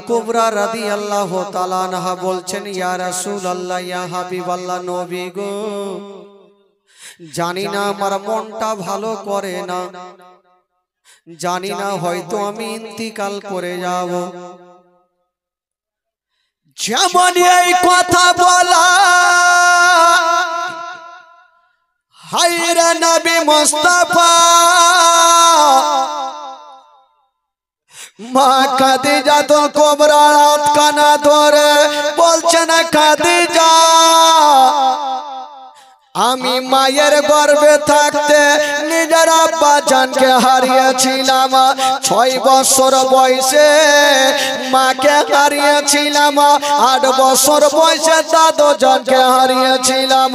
কুবরা রাদিয়াল্লাহু তাআলা আনহা বলছেন, ইয়া রাসূলুল্লাহ, ইয়া হাবিবাল্লাহ, নবী গো, জানি না আমার মনটা ভালো করে না, জানি না হয়তো আমি ইন্তিকাল করে যাব। যেমন এই কথা বলা, হায়রে নবী মুস্তাফা, মা খাদিজাতুল কুবরা হাত কানা ধরে বলছেন, খাদিজা, আমি মায়ের গর্ভে থাকতে নিজের আব্বা জানকে হারিয়েছিলাম। 6 বছর বয়সে মাকে হারিয়েছিলাম, 8 বছর বয়সে দাদু জানকে হারিয়েছিলাম।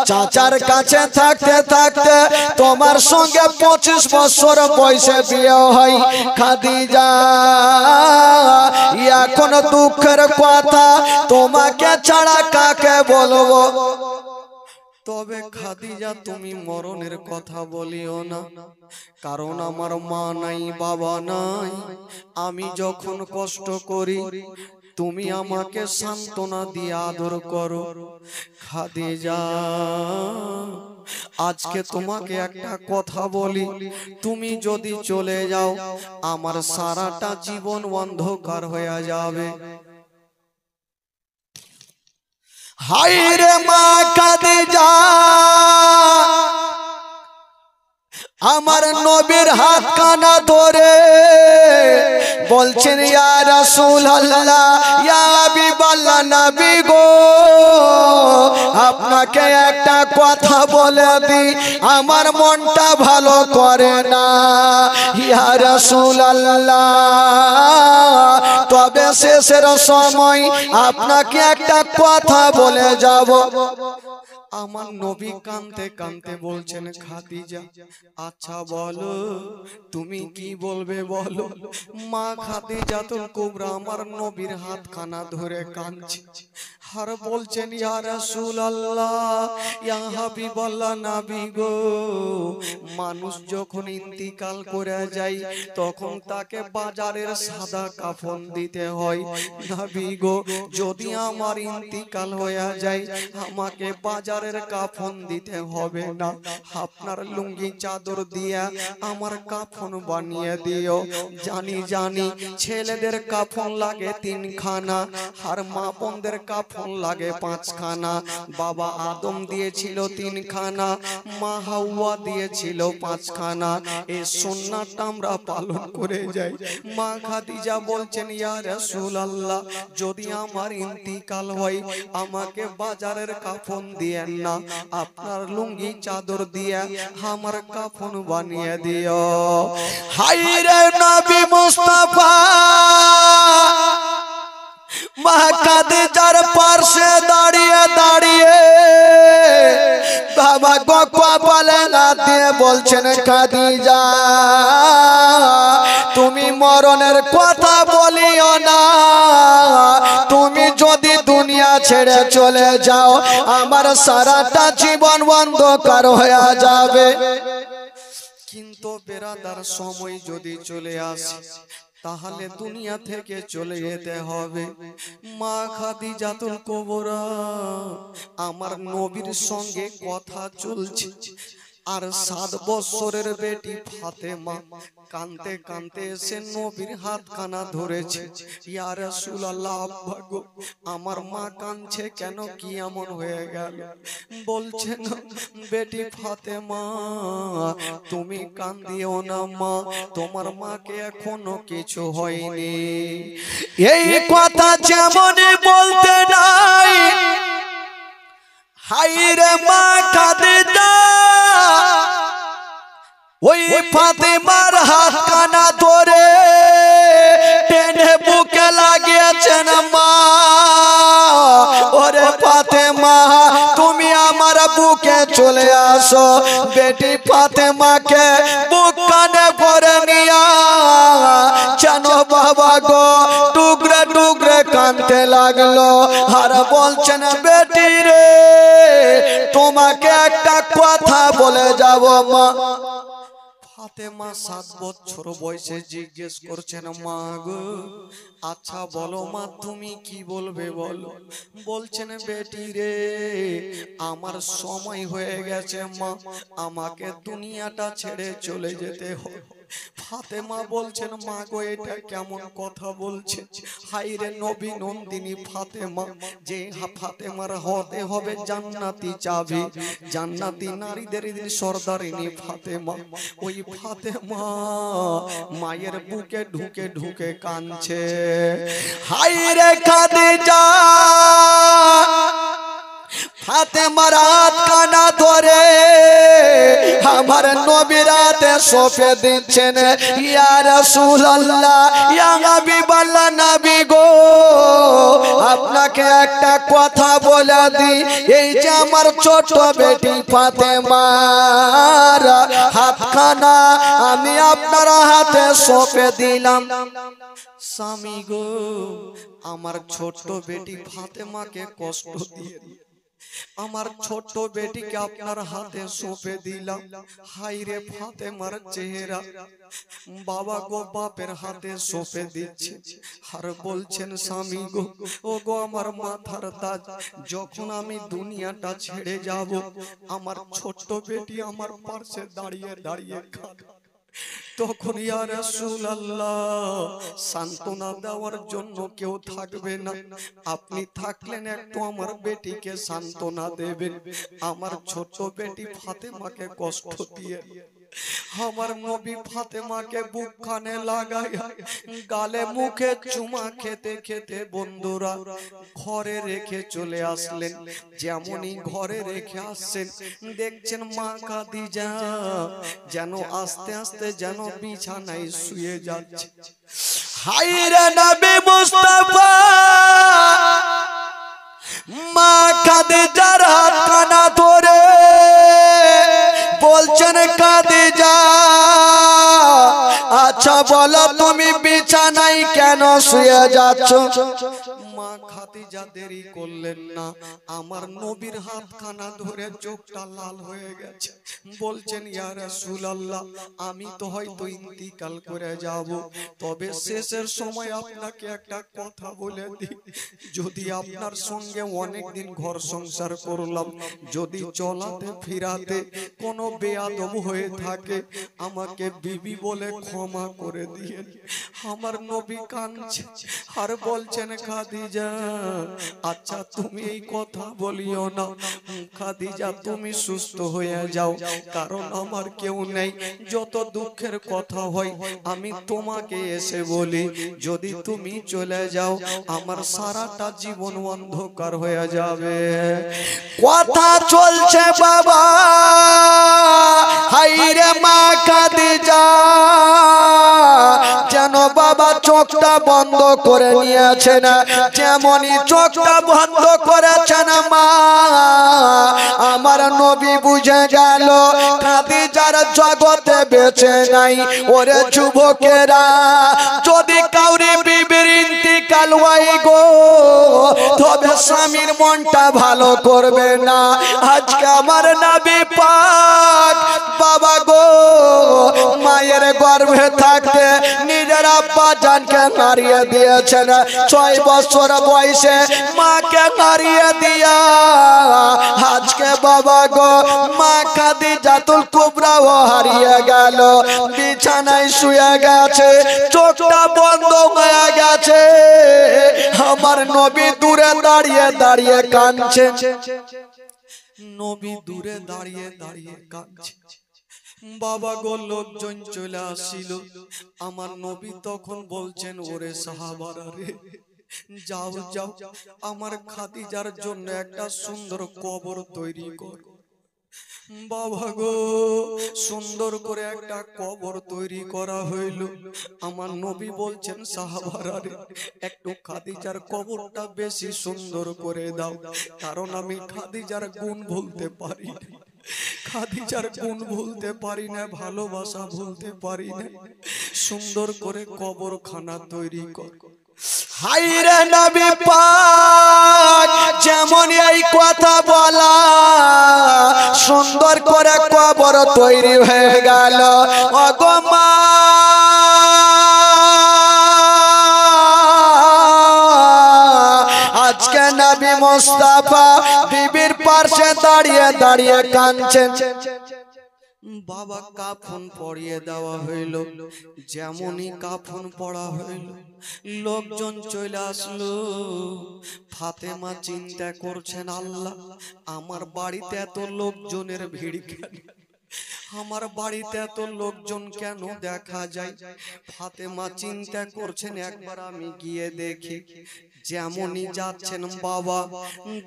চাচার কাছে থাকতে থাকতে তোমার সঙ্গে 25 বছর বয়সে বিয়ে হয়। খাদিজা, এখন দুঃখের কথা, তোমাকে ছাড়া কাকে বলবো? তবে খাদিজা, তুমি মরণের কথা বলিও না, কারণ আমার মা নাই, বাবা নাই। আমি যখন কষ্ট করি তুমি আমাকে সান্ত্বনা দিয়ে আদর করো। খাদিজা, আজকে তোমাকে একটা কথা বলি, তুমি যদি চলে যাও আমার সারাটা জীবন অন্ধকার হয়ে যাবে। হায়রে মা খাদিজা, আমার নবীর হাত কানা ধরে বলছেন, ইয়া রাসূলুল্লাহ, ইয়া হাবিবাল্লাহ, নবী গো, আপনাকে একটা কথা বলে দিই, আমার মনটা ভালো করে না। ইয়া রাসূলুল্লাহ, তবে শেষের সময় আপনাকে একটা কথা বলে যাব। আমার নবী কাঁদতে কাঁদতে বলছেন, খাদিজা, আচ্ছা বলো, তুমি কি বলবে বলো। মা খাদিজাতুল কুবরা আমার নবীর হাত খানা ধরে কাঁদছে আর বলছেন, ইয়া রাসূলুল্লাহ, ইয়া হাবিবাল্লাহ, নবী গো, মানুষ যখন ইন্তিকাল করে যায় তখন তাকে বাজারের সাদা কাফন দিতে হয়। নবী গো, যদি আমার ইন্তিকাল হয়ে যায় আমাকে বাজারের কাফন দিতে হবে না, আপনার লুঙ্গি চাদর দিয়ে আমার কাফন বানিয়ে দিও। জানি জানি ছেলেদের কাফন লাগে 3 খানা আর মা বোনদের কাফন লাগে 5 খানা। বাবা আদম দিয়েছিল 3 খানা, মা হাওয়া দিয়েছিল 5 খানা। এই সুন্নাহটা আমরা পালন করে যাই। মা খাদিজা বলছেন, ইয়া রাসূলুল্লাহ, যদি আমার ইন্তিকাল হয় আমাকে বাজারের কাফন দিয়েন না, আপনার লুঙ্গি চাদর দিয়ে আমার কাফন বানিয়ে দিও। হায়রে নবী মুস্তাফা, মা খাদিজার পাশে দাঁড়িয়ে দাঁড়িয়ে বাবা গো কপালে হাত দিয়ে বলছেন, খাদিজা, তুমি মরণের কথা বলিও না, তুমি যদি দুনিয়া ছেড়ে চলে যাও আমার সারাটা জীবন অন্ধকার হয়ে যাবে। কিন্তু বেরাদার, সময় যদি চলে আসে তাহলে দুনিয়া থেকে চলে যেতে হবে। মা খাদিজাতুল কুবরা আমার নবীর সঙ্গে কথা চলছে আর 7 বছরের বেটি ফাতেমা কানতে কানতে এসে নবীর হাত কানা ধরেছে। ইয়া রাসূলুল্লাহ, আব্বা গো, আমার মা কাঁদছে কেন, কি এমন হয়ে গেল? বলছেন, বেটি ফাতেমা, তুমি কান্দিও না মা, তোমার মাকে এখনো কিছু হয়নি। এই কথা যেমন বলতে নাই, হায়রে মা খাদিজা, ওই ফাতেমার হাত কানা ধরে টেনে বুকে লাগিয়েছেন। মা, ওরে ফাতেমা, তুমি আমার বুকে চলে আসো। বেটি ফাতেমাকে বুক কানে ভরে নিয়া জানো বাবা গো টুকরে টুকরে কাঁদতে লাগলো আর বলছেন, বেটি রে, তোমাকে একটা কথা বলে যাব। মা ফাতেমা 7 বছর বয়সে জিজ্ঞেস করছেন, মা গো আচ্ছা বলো মা তুমি কি বলবে বলো। বলছেন, বেটি রে আমার সময় হয়ে গেছে মা, আমাকে দুনিয়াটা ছেড়ে চলে যেতে হবে। ফাতেমা বলছেন, মা গো এটা কেমন কথা বলছে, হাই রে নবী নন্দিনী ফাতেমা, যে ফাতেমার হতে হবে জান্নাতি চাবি, জান্নাতি নারীদের সর্দারিনী ফাতেমা। ওই ফাতেমা মায়ের বুকে ঢুকে ঢুকে কাঁদছে, হাই রে খাদিজা। ফাতেমার হাত কানা ধরে আমার নবীর হাতে সঁপে দিচ্ছেন, ইয়া রাসূলুল্লাহ ইয়া হাবিবাল্লাহ নবী গো আপনাকে একটা কথা বলে দিই, এই যে আমার ছোট বেটি ফাতেমার হাতখানা আমি আপনার হাতে সঁপে দিলাম। স্বামী গো আমার ছোট বেটি ফাতেমাকে কষ্ট দিয়ে আমার ছোট বেটিকে আপনার হাতে সঁপে দিলাম। হাই রে ফাতেমার চেহারা, বাবা গো বাপের হাতে সঁপে দিচ্ছে আর বলছেন, স্বামী গো ও গো আমার মাথার তাজ, যখন আমি দুনিয়াটা ছেড়ে যাব আমার ছোট বেটি আমার পাশে দাঁড়িয়ে দাঁড়িয়ে কাঁদে। তখন ইয়া রাসূলুল্লাহ সান্ত্বনা দেওয়ার জন্য কেউ থাকবে না, আপনি থাকলেন একটু আমার বেটিকে সান্ত্বনা দেবেন। আমার ছোট বেটি ফাতেমাকে কষ্ট দিয়ে আমার নবী ফাতেমাকে বুকখানে লাগায়া গালে মুখে চুমা খেতে খেতে বন্ধুরা ঘরে রেখে চলে আসলেন। যেমনই ঘরে রেখে আসছেন দেখছেন মা খাদিজা যেন আস্তে আস্তে যেন বিছানায় শুয়ে যাচ্ছে। হায় রে নবী মুস্তাফা, মা খাদিজার হাত কানা ধরে বলছেন, খাদিজা আচ্ছা বলো তুমি বিছানায় কেন শুয়ে যাচ্ছ। মা খাদিজা দেরি করলেন না, আমার নবীর হাতখানা ধরে চোখটা লাল হয়ে গেছে। বলছেন, ইয়া রাসূলুল্লাহ আমি তো হয়তো ইন্তিকাল করে যাব, তবে শেষের সময় আপনাকে একটা কথা বলে দিই, যদি আপনার সঙ্গে অনেকদিন ঘর সংসার করলাম, যদি চলাতে ফিরাতে কোনো বেয়াদব হয়ে থাকে আমাকে বিবি বলে ক্ষমা করে দিয়ে। আমার নবী কাঁদছে আর বলছেন, খাদিজা আচ্ছা তুমি এই কথা বলিও না, খাদিজা তুমি সুস্থ হয়ে যাও, কারণ আমার কেউ নেই, যত দুঃখের কথা হয় আমি তোমাকে এসে বলি, যদি তুমি চলে যাও আমার সারাটা জীবন অন্ধকার হয়ে যাবে। কথা চলছে বাবা, হাইরে মা খাদিজা যেন বাবা চোখটা বন্ধ করে নিয়েছেন, যেমনই চোখটা বন্ধ করেছেন মা আমার নবী বুঝে গেল খাদিজার জগতে বেঁচে নাই। ওরে যুবকেরা, যদি কাউরি বিবির ইন্তিকাল হয় গো তবে স্বামীর মনটা ভালো করবে না। আজকে আমার নবী পাক বাবা গো মায়ের গর্ভে থাকতে নিজের আব্বা জানকে হারিয়ে দিয়েছেন, 6 বছর বয়সে মাকে হারিয়ে দিয়া আজকে বাবা গো মা খাদিজাতুল কুবরাও হারিয়ে গেল, বিছানায় শুয়ে গেছে, চোখটা বন্ধ হয়ে গেছে। আমার নবী দূরে দাঁড়িয়ে দাঁড়িয়ে কাঁদছে, নবী দূরে দাঁড়িয়ে দাঁড়িয়ে কাঁদছে। বাবা গো লোকজন চলে আসিল, আমার নবী তখন বলছেন, ওরে সাহাবারা রে যাও যাও আমার খাদিজার জন্য একটা সুন্দর কবর তৈরি কর। বাবা গো সুন্দর করে একটা কবর তৈরি করা হইল। আমার নবী বলছেন, সাহাবারা রে একটু খাদিজার কবরটা বেশি সুন্দর করে দাও, কারণ আমি খাদিজার গুণ ভুলতে পারি না, খাদিজার গুণ ভুলতে পারি না, ভালোবাসা ভুলতে পারি না, সুন্দর করে কবরখানা তৈরি কর। হায়রে নবী পাক যেমন এই কথা বলা সুন্দর করে কবর তৈরি হয়ে গেল। ওগো মা আজকে নবী মুস্তাফা বিবির পাশে দাঁড়িয়ে দাঁড়িয়ে কাঁদছেন। বাবা কাফন পরিয়ে দেওয়া হইল, যেমনই কাফন পড়া হইল লোকজন চলে আসলো। ফাতেমা চিন্তা করছেন, আল্লাহ আমার বাড়িতে এত লোকজনের ভিড় কেন, আমার বাড়িতে এত লোকজন কেন দেখা যায়। ফাতেমা চিন্তা করছেন একবার আমি গিয়ে দেখি। যেমনই যাচ্ছেন বাবা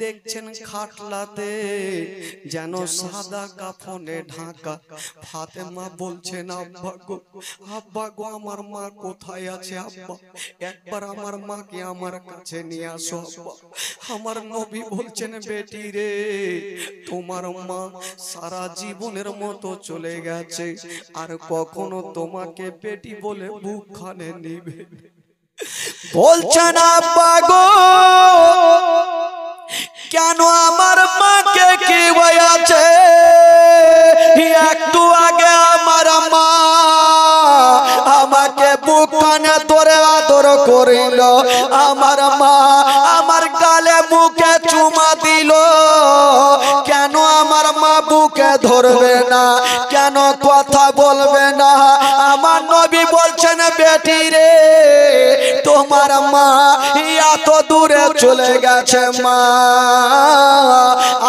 দেখছেন খাটলাতে যেন সাদা কাফনে ঢাকা। ফাতেমা বলছেন, আব্বা গো, আব্বা গো, আমার মা কোথায় আছে আব্বা? একবার আমার মাকে আমার কাছে নিয়ে আসো আব্বা। আমার নবী বলছেন, বেটি রে, তোমার মা সারা জীবনের মতো চলে গেছে, আর কখনো তোমাকে বেটি বলে বুক খানে নিবে। বলছেন, আব্বা গো, কেন আমার মাকে কি হয়েছে? একটু আগে আমার মা আমাকে বুক কানে ধরে আদর করিল, আমার মা আমার গালে মুখে চুমা দিল, কেন আমার মা বুকে ধরবে না, কেন কথা বলবে না? আমার নবী বলছেন, বেটি রে, তোমার মা এত দূরে চলে গেছে মা,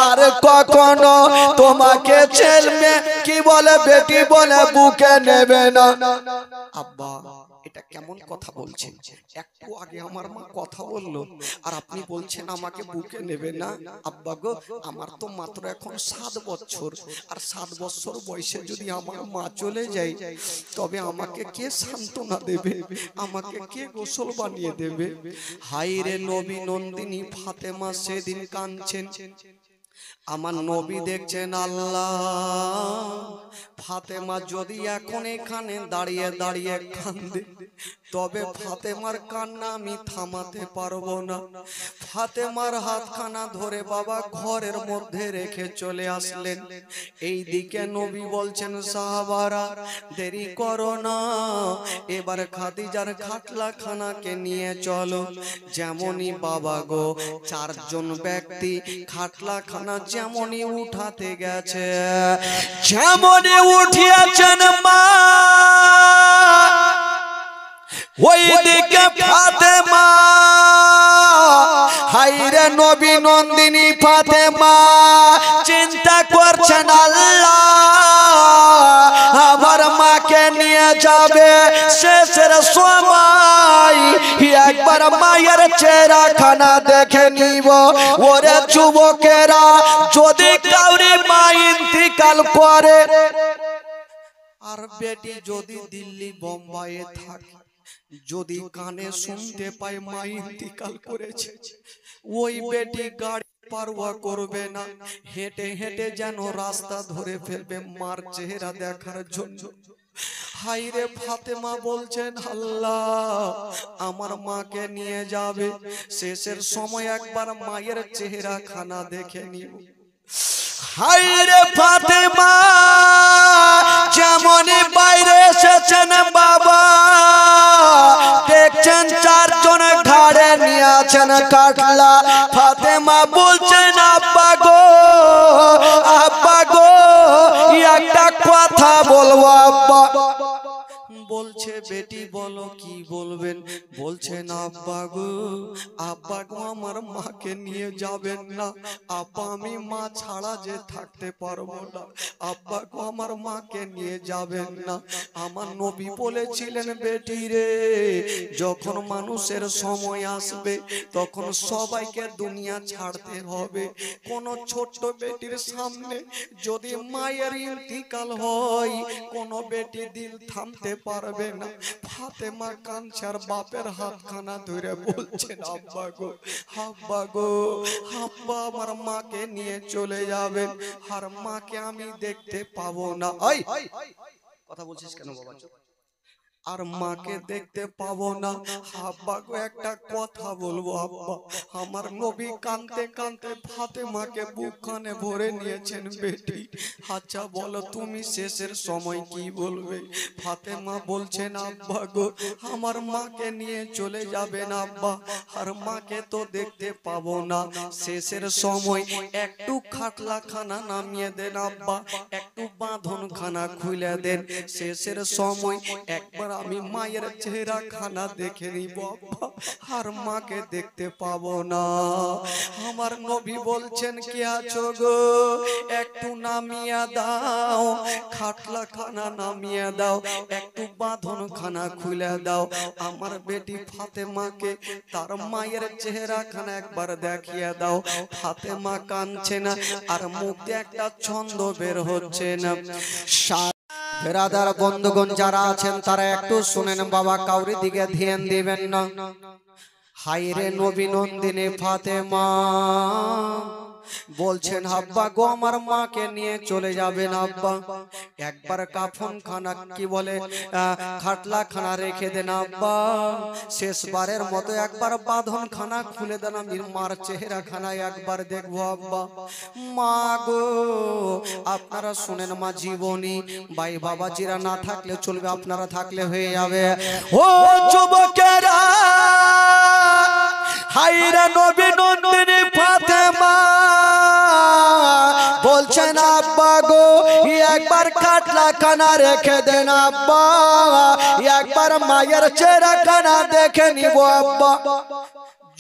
আর কখনো তোমাকে ছেলে কি বলে বেটি বলে বুকে নেবে না। আব্বা এটা কেমন কথা বলছেন? একটু আগে আমার মা কথা বললো আর আপনি বলছেন আমাকে বুকে নেবে না? আব্বা গো, আমার তো মাত্র এখন 7 বছর, আর 7 বছর বয়সে যদি আমার মা চলে যায় তবে আমাকে কে সান্ত্বনা দেবে, আমাকে কে গোসল বানিয়ে দেবে? হায় রে নবী নন্দিনী ফাতেমা সেদিন কাঁদছেন। আমার নবী দেখছেন, আল্লাহ ফাতেমা যদি এখন এখানে দাঁড়িয়ে দাঁড়িয়ে কাঁদে তবে ফাতেমার কান্না আমি থামাতে পারবো না। ফাতেমার হাতখানা ধরে বাবা ঘরের মধ্যে রেখে চলে আসলেন। এই দিকে নবী বলছেন, সাহাবারা দেরি করো না, এবার খাদিজার খাটলাখানাকে নিয়ে চলো। যেমনই বাবা গো 4 জন ব্যক্তি খাটলাখানা যেমনই উঠাতে গেছে, যেমনই উঠিয়েছেন মা, ওই দিকে ফাতেমা, হায়রে নবী নন্দিনী ফাতেমা চিন্তা করছেন, আল্লাহ আমার মাকে নিয়ে যাবে শেষের সময়, একবার মায়ের চেহারাখানা দেখে নিব। ওরে যুবকেরা, যদি কাউরি মা ইন্তিকাল করে আর বেটি যদি দিল্লি বোম্বাইয়ে থাকে, যদি কানে শুনতে পায় মা ইন্তিকাল করেছে, ওই বেটি গাড়ি পারওয়া করবে না, হেঁটে হেঁটে যেন রাস্তা ধরে ফেলবে মার চেহারা দেখার জন্য। হায়রে ফাতেমা বলছেন, আল্লাহ আমার মাকে নিয়ে যাবে শেষের সময় একবার মায়ের চেহারা খানা দেখে নিব। হায়রে ফাতেমা যেমনই বাইরে এসেছেন বাবা দেখছেন 4 জন ঘাড়ে নিয়ে আছেন কাটলা। ফাতেমা বলছেন, আব্বা গো, আব্বা গো, একটা কথা বলবো আব্বা। বলছে, বেটি বলো কি বলবেন? বলছেন, আব্বা গো, আব্বা গো, আমার মাকে নিয়ে যাবেন না আব্বা, আমি মা ছাড়া যে থাকতে পারবো না, আব্বা গো আমার মাকে নিয়ে যাবেন না। আমার নবী বলেছিলেন, বেটি রে, যখন মানুষের সময় আসবে তখন সবাইকে দুনিয়া ছাড়তে হবে। কোন ছোট্ট বেটির সামনে যদি মায়ের ইন্তিকাল হয় কোন বেটি দিল থামতে পারবে না। ফাতেমা কাঞ্চার বাপের হাতখানা ধরে বলছেন, আব্বা গো, আব্বা গো, আব্বা আমার মাকে নিয়ে চলে যাবেন, আর মাকে আমি দেখতে পাবো না। কথা বলছিস কেন বাবা? আর মাকে দেখতে পাবো না। আব্বা গো একটা কথা বলবো আব্বা, আমার নবী কাঁদতে কাঁদতে ফাতেমাকে বুকখানে ভরে নিয়েছেন বেটি। আচ্ছা বলো তুমি শেষের সময় কি বলবে? ফাতেমা বলছেন আব্বা গো আমার মাকে নিয়ে চলে যাবেন আব্বা, আর মাকে তো দেখতে পাবো না। শেষের সময় একটু খাটলা খানা নামিয়ে দেন আব্বা, একটু বাঁধন খানা খুলে দেন। শেষের সময় একবার আমি মায়ের চেহারা খানা দেখে নিব আব্বা, আর মাকে দেখতে পাবো না। আমার নবী বলছেন কি আছো গো, একটু নামিয়ে দাও, খাটলা খানা নামিয়ে দাও, একটু বাঁধন খানা খুলে দাও। আমার বেটি ফাতেমাকে তার মায়ের চেহারা খানা একবার দেখিয়ে দাও। ফাতেমা কাঁদছে না, আর মুখ দিয়ে একটা ছন্দ বের হচ্ছে না। বেরাদার বন্ধুগণ যারা আছেন তারা একটু শুনেন বাবা, কাউরি দিকে ধ্যান দিবেন না। হায়রে নবী নন্দিনী ফাতেমা বলছেন আব্বা গো আমার মাকে নিয়ে চলে যাবেন আব্বা, একবার কাফন খানা কি বলে খাটলা খানা রেখে দেন আব্বা, শেষবারের মতো একবার বাঁধন খানা খুলে দেন, আমি মার চেহারা খানা একবার দেখবো আব্বা। মা গো আপনারা শুনেন মা জীবনী, ভাই বাবাজিরা না থাকলে চলবে, আপনারা থাকলে হয়ে যাবে। ও যুবকেরা হায়রে নবী নন্দিনী ফাতেমা বলছেন আব্বা গো একবার খাটলা খানা রেখে দেন আব্বা, একবার মায়ের চেহারা খানা দেখে নিব আব্বা।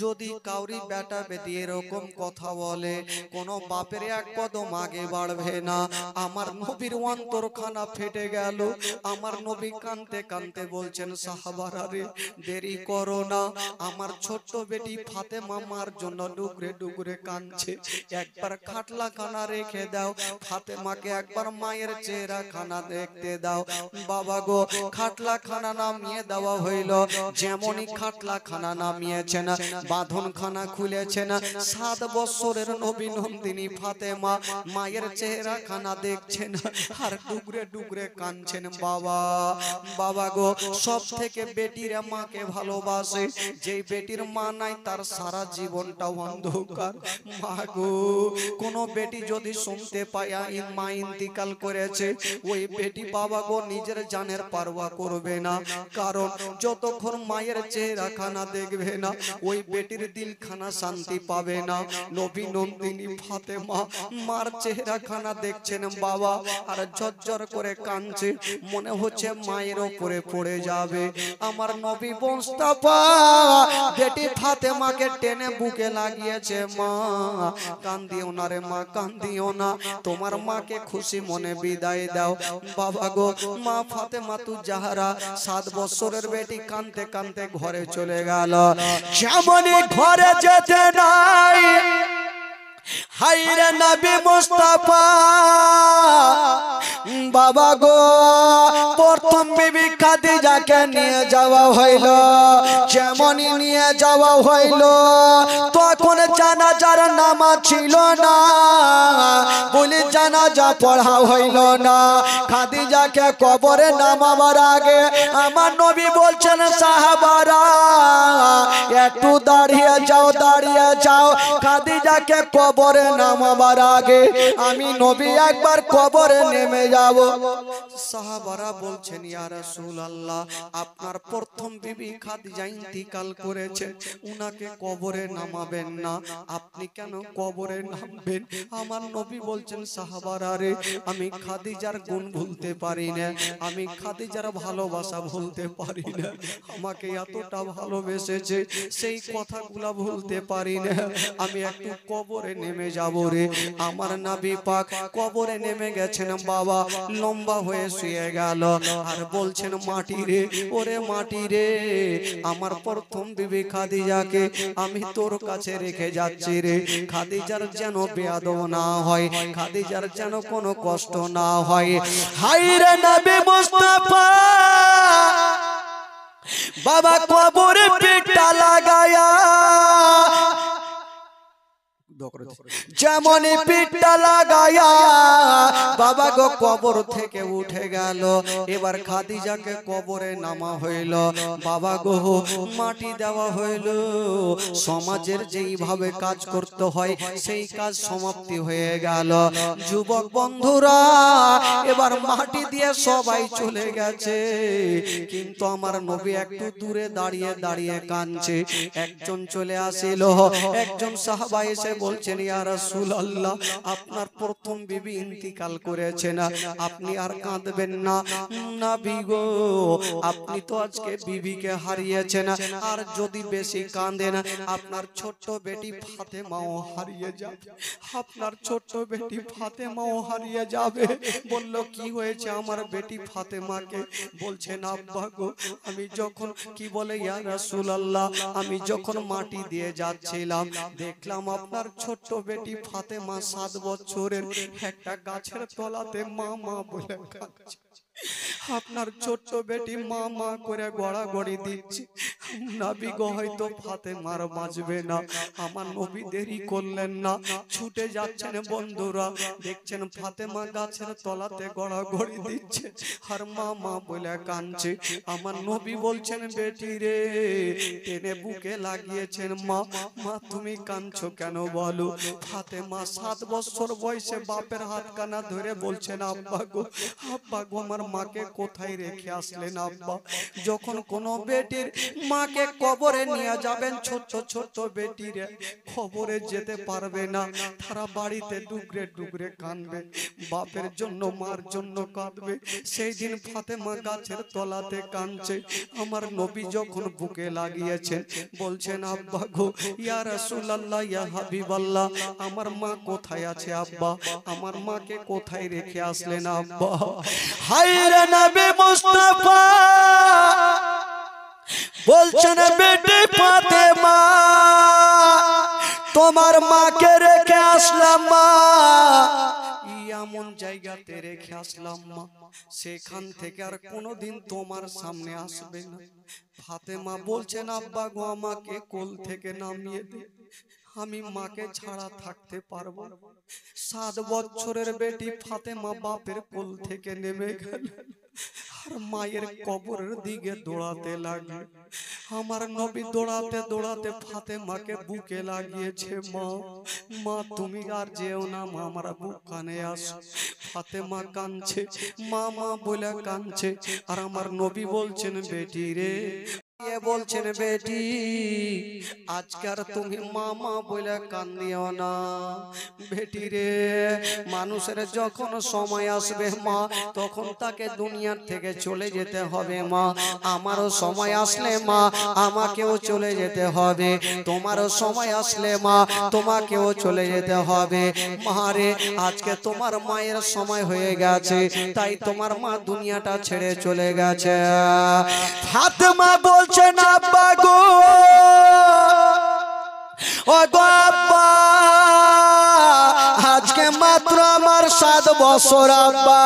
যদি কাউরি বেটা বেটি এরকম কথা বলে, কোন বাপের এক কদম আগে বাড়বে না। আমার নবীর অন্তরখানা ফেটে গেল। আমার নবী কাঁদতে কাঁদতে বলছেন সাহাবারা রে দেরি করো না, আমার ছোট্ট বেটি ফাতেমা মার জন্য ডুগরে ডুগরে কাঁদছে, একবার খাটলা খানা রেখে দাও, ফাতেমাকে একবার মায়ের চেহারা খানা দেখতে দাও। বাবা গো খাটলা খানা নামিয়ে দেওয়া হইল, যেমনই খাটলা খানা নামিয়েছেন বাঁধন খানা খুলেছেন, 7 বছরের নবী নন্দিনী ফাতেমা মায়ের চেহারা খানা দেখছেন, আর ডুগরে ডুগরে কাঁদছেন। বাবা বাবা গো সব থেকে বেটিরা মাকে ভালোবাসে, যেই বেটির মা নাই তার সারা জীবনটা অন্ধকার। মা গো কোন বেটি যদি শুনতে পায় মা ইন্তিকাল করেছে, ওই বেটি বাবা গো নিজের জানের পারওয়া করবে না, কারণ যতক্ষণ মায়ের চেহারা খানা দেখবে না ওই বেটির দিল খানা শান্তি পাবে না। নবী নন্দিনী ফাতেমা মার চেহারা খানা দেখছেন বাবা, আর ঝরঝর করে কাঁদছে, মনে হচ্ছে মায়ের উপরে পড়ে যাবে। আমার নবী মুস্তাফা বেটি ফাতেমাকে টেনে বুকে লাগিয়েছে, মা কান্দিও না রে মা, কান্দিও না, তোমার মাকে খুশি মনে বিদায় দাও। বাবা গো মা ফাতেমা তু জাহরা 7 বছরের বেটি কাঁদতে কাঁদতে ঘরে চলে গেল। যেমনই ঘরে যেতে নাই হায়রে নবী মুস্তাফা বাবা গো প্রথম বিবি খাদিজাকে নিয়ে যাওয়া হইল। যেমনই নিয়ে যাওয়া হইল তখন জানাজার নামাজ ছিল না, বলে জানাজা পড়া হইল না। খাদিজাকে কবরে নামাবার আগে আমার নবী বলছেন সাহাবারা একটু দাঁড়িয়ে যাও, দাঁড়িয়ে যাও, খাদিজাকে কবরে নামাবার আগে আমি নবী একবার কবরে নেমে যাব। সাহাবারা বলছেন ইয়া রাসূলুল্লাহ আপনার প্রথম বিবি খাদিজা ইন্তিকাল করেছে, উনাকে কবরে নামাবেন না, আপনি কেন কবরে নামবেন? আমার নবী বলছেন সাহাবারা রে আমি খাদিজার গুণ ভুলতে পারি না, আমি খাদিজার ভালোবাসা ভুলতে পারি না, আমাকে এতটা ভালোবেসেছে সেই কথাগুলা ভুলতে পারি না, আমি একটু কবরে নেমে যাব রে। আমার নবী পাক কবরে নেমে গেছেন বাবা, লম্বা হয়ে শুয়ে গেল আর বলছেন মাটি রে, ওরে মাটি রে, আমার প্রথম বিবি খাদিজাকে আমি তোর কাছে রেখে যাচ্ছি রে, খাদিজার যেন বেয়াদব না হয়, খাদিজার যেন কোনো কষ্ট না হয়। হায়রে নবী মুস্তাফা বাবা কবরে পিঠটা লাগায়া যেমনই পিঠটা লাগায়া বাবা গো কবর থেকে উঠে গেল। এবার খাদিজাকে কবরে নামা হইল, বাবা গো মাটি দেওয়া হইল। সমাজের যেইভাবে কাজ করতে হয় সেই কাজ সমাপ্তি হয়ে গেল। যুবক বন্ধুরা এবার মাটি দিয়ে সবাই চলে গেছে, কিন্তু আমার নবী একটু দূরে দাঁড়িয়ে দাঁড়িয়ে কাঁদছে। একজন চলে আসিল, একজন সাহাবা এসে বলছেন, ইয়া রাসূলুল্লাহ, আপনার প্রথম বিবি ইন্তিকাল করেছে না, আপনি আর কাঁদবেন না। নবী গো, আপনি তো আজকে বিবিকে হারিয়েছেন, আর যদি বেশি কাঁদেন আপনার ছোট্ট বেটি ফাতেমাও হারিয়ে যাবে, আপনার ছোট্ট বেটি ফাতেমাও হারিয়ে যাবে। বলল, কি হয়েছে আমার বেটি ফাতেমাকে? বলছেন, আব্বা গো, আমি যখন কি বলে ইয়া রাসূলুল্লাহ, আমি যখন মাটি দিয়ে যাচ্ছিলাম দেখলাম আপনার ছোট্ট বেটি ফাতেমা 7 বছরের একটা গাছের তলাতে মা মা বলে কাঁদছে। আপনার ছোট্ট বেটি মা মা করে গড়াগড়ি দিচ্ছে। নবী গো, হয়তো ফাতেমার বাঁচবে না। আমার নবী দেরি করলেন না, ছুটে যাচ্ছেন। বন্ধুরা দেখছেন ফাতেমা গাছের তলাতে গড়াগড়ি দিচ্ছে আর মা মা বলে কাঁদছে। আমার নবী বলছেন, বেটি রে, টেনে বুকে লাগিয়েছেন। মা মা তুমি কাঁদছো কেন বলো? ফাতেমা 7 বছর বয়সে বাপের হাতখানা ধরে বলছেন, আব্বা গো, আব্বা গো, আমার মাকে কোথায় রেখে আসলেন আব্বা? যখন কোনো বেটির মাকে কবরে নিয়ে যাবেন, ছোট ছোট বেটিরে কবরে যেতে পারবে না, তারা বাড়িতে ডুগরে ডুগরে কাঁদবে, বাপের জন্য মার জন্য কাঁদবে। সেই দিন ফাতেমা গাছের তলাতে কাঁদছে। আমার নবী যখন বুকে লাগিয়েছেন বলছেন, আব্বা গো, ইয়া রাসূলুল্লাহ, ইয়া হাবিবাল্লাহ, আমার মা কোথায় আছে আব্বা? আমার মাকে কোথায় রেখে আসলেন আব্বা? হায়রে নবী মুস্তাফা বলছেন, বেটি ফাতেমা, তোমার মাকে রেখে আসলাম মা, এমন জায়গাতে রেখে আসলাম মা, সেখান থেকে আর কোনোদিন তোমার সামনে আসবে না। ফাতেমা বলছেন, আব্বা গো, আমাকে কোল থেকে নামিয়ে দে, আমি মাকে ছাড়া থাকতে পারবো। 7 বছরের বেটি ফাতেমা বাপের কোল থেকে নেমে গেল আর মায়ের কবরের দিকে দৌড়াতে লাগলো। আমার নবী দৌড়াতে দৌড়াতে ফাতেমাকে বুকে লাগিয়েছে। মা মা তুমি আর যেও না মা, আমার বুক কানে আসো। ফাতেমা কাঁদছে, মা মা বলে কাঁদছে। আর আমার নবী বলছেন, বেটি রে, বলছেন, বেটি আজকার তুমি মামা বলে কান্দিও না। বেটি রে, মানুষের যখন সময় আসবে মা, তখন তাকে দুনিয়ার থেকে চলে যেতে হবে মা। আমারও সময় আসলে মা, আমাকেও চলে যেতে হবে। তোমারও সময় আসলে মা, তোমাকেও চলে যেতে হবে। মা রে, আজকে তোমার মায়ের সময় হয়ে গেছে, তাই তোমার মা দুনিয়াটা ছেড়ে চলে গেছে। ফাতেমা বলছেন, আব্বা গো, ও গো আব্বা, আজকে মাত্র আমার 7 বছর আব্বা,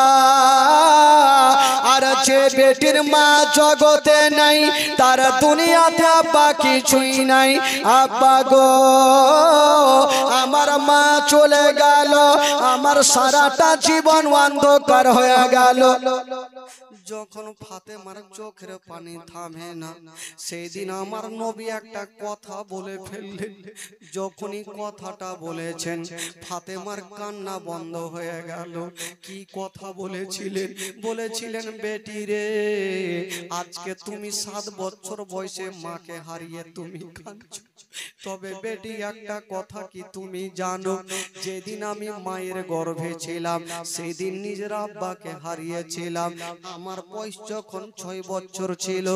আর যে বেটির মা জগতে নাই তার দুনিয়াতে আব্বা কিছুই নাই। আব্বা গো, আমার মা চলে গেল, আমার সারাটা জীবন অন্ধকার হয়ে গেল। যখন ফাতেমার চোখের পানি থামে না, সেই দিন আমার নবী একটা কথা বলে ফেললেন। যখনই কথাটা বলেছেন, ফাতেমার কান্না বন্ধ হয়ে গেল। কি কথা বলেছিলেন? বলেছিলেন, বেটি রে, আজকে তুমি 7 বছর বয়সে মাকে হারিয়ে তুমি কাঁদছো, তবে বেটি একটা কথা কি তুমি জানো? যেদিন আমি মায়ের গর্ভে ছিলাম সেই দিন নিজের আব্বাকে হারিয়েছিলাম। আমার বয়স যখন 6 বছর ছিল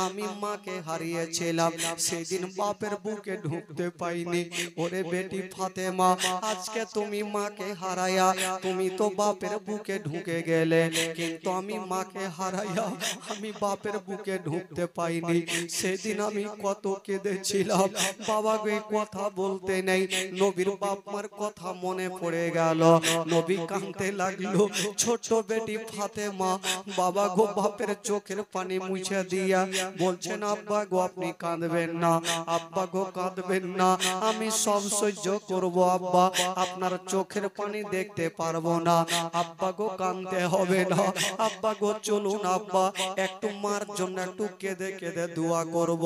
আমি মাকে হারিয়েছিলাম। সেদিন বাপের বুকে ঢুকতে পাইনি। ওরে বেটি ফাতেমা, আজকে তুমি মাকে হারায়া তুমি তো বাপের বুকে ঢুকে গেলে, কিন্তু আমি মাকে হারায়া আমি বাপের বুকে ঢুকতে পাইনি। সেদিন আমি কত কেঁদেছিলাম। বাবা গো এই কথা বলতে নেই, নবীর বাপ মার কথা মনে পড়ে গেল। নবী কাঁদতে লাগলো। ছোট বেটি ফাতেমা বাবা গো বাপের চোখের পানি মুছে দিয়া বলছেন, আব্বা গো আপনি কাঁদবেন না, আব্বা গো কাঁদবেন না, আমি সব সহ্য করব আব্বা, আপনার চোখের পানি দেখতে পারবো না, আব্বা গো কাঁদতে হবে না, আব্বা গো চলুন আব্বা একটু মার জন্য একটু কেঁদে কেঁদে দোয়া করব।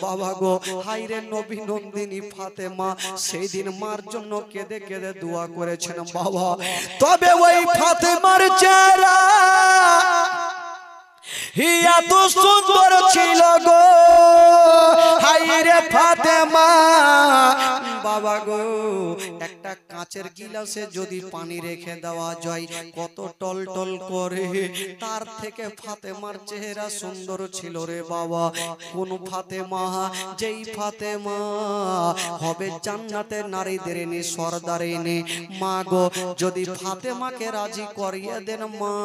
বাবা গো হাইরে নবী নন্দিনী ফাতেমা সেই দিন মার জন্য কেঁদে কেঁদে দোয়া করেছেন বাবা। তবে ওই ফাতেমার চেহারা হিয়া তো সুন্দর ছিল গো, হাইরে ফাতেমা বাবা গো একটা কাঁচের গিলাসে যদি পানি রেখে দেওয়া যায় কত টলটল করে, তার থেকে ফাতেমার চেহারা সুন্দর ছিল রে বাবা। কোন ফাতেমা? যেই ফাতেমা হবে জান্নাতের নারীদের নি সরদারিনী। মা গো যদি ফাতেমাকে রাজি করিয়ে দেন মা,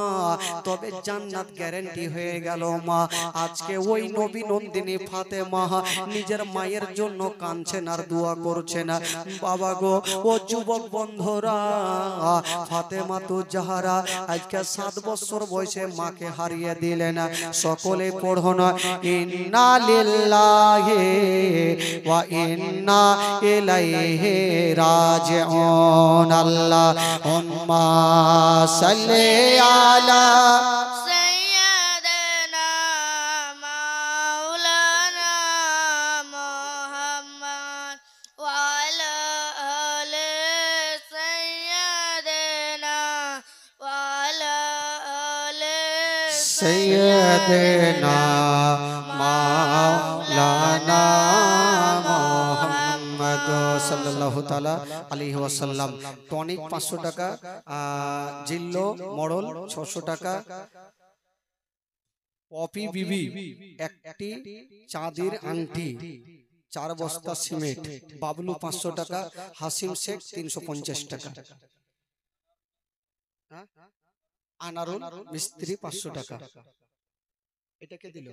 তবে জান্নাত গ্যারান্টি হয়ে গেল মা। আজকে ওই নবী নন্দিনী ফাতেমা নিজের মায়ের জন্য কাঁদছেন আর দোয়া করছেন। বাবা গো ও যুবক বন্ধুরা, ফাতেমা তো জাহারা আজকে 7 বছর বয়সে মাকে হারিয়ে দিলেন। সকলে পড়ুন ইন্না লিল্লাহি ওয়া ইন্না ইলাইহি রাজিউন। আল্লাহুম্মা সাল্লি আলা सैयदना मौलाना मोहम्मद सल्लल्लाहु ताला अलैहि वसल्लम। टॉनिक 500 টাকা, জিল্লো মরল 600 টাকা, পপি বিবি একটি চাঁদের আংটি, 4 বস্তা সিমেন্ট, বাবলু 500 টাকা, হাসিম শেখ 350 টাকা, আনারুল মিস্ত্রি 500 টাকা। এটাকে দিল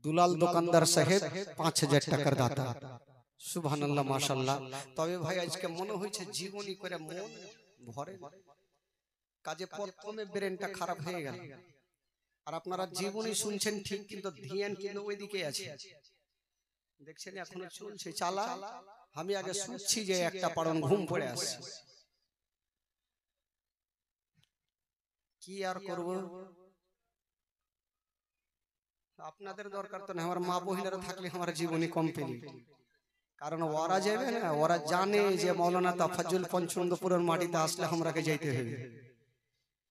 দুলাল দোকানদার সাহেব 5000 টাকার দাতা। সুবহানাল্লাহ মাশাআল্লাহ। তবে ভাই আজকে মনে হয়েছে জীবনী করে মন ভরে, কাজে প্রথমে ব্রেনটা খারাপ হয়ে গেল। আর আপনারা জীবনী শুনছেন ঠিক, কিন্তু ধ্যান কিন্তু ওইদিকে আছে। দেখছেন এখনো চলছে চালা। আমি আগে শুনছি যে একটা পারণ ঘুম পড়ে আসছে, কি আর করব। আপনাদের দরকার তো না, আমার মা বহিনেরা থাকলে আমার জীবনী কমপ্লিট। কারণ ওরা যাবে না, ওরা জানে যে মৌলানা তাফাজ্জুল পঞ্চমপুরের মাটিতে আসলে আমরাকে যাইতে হবে।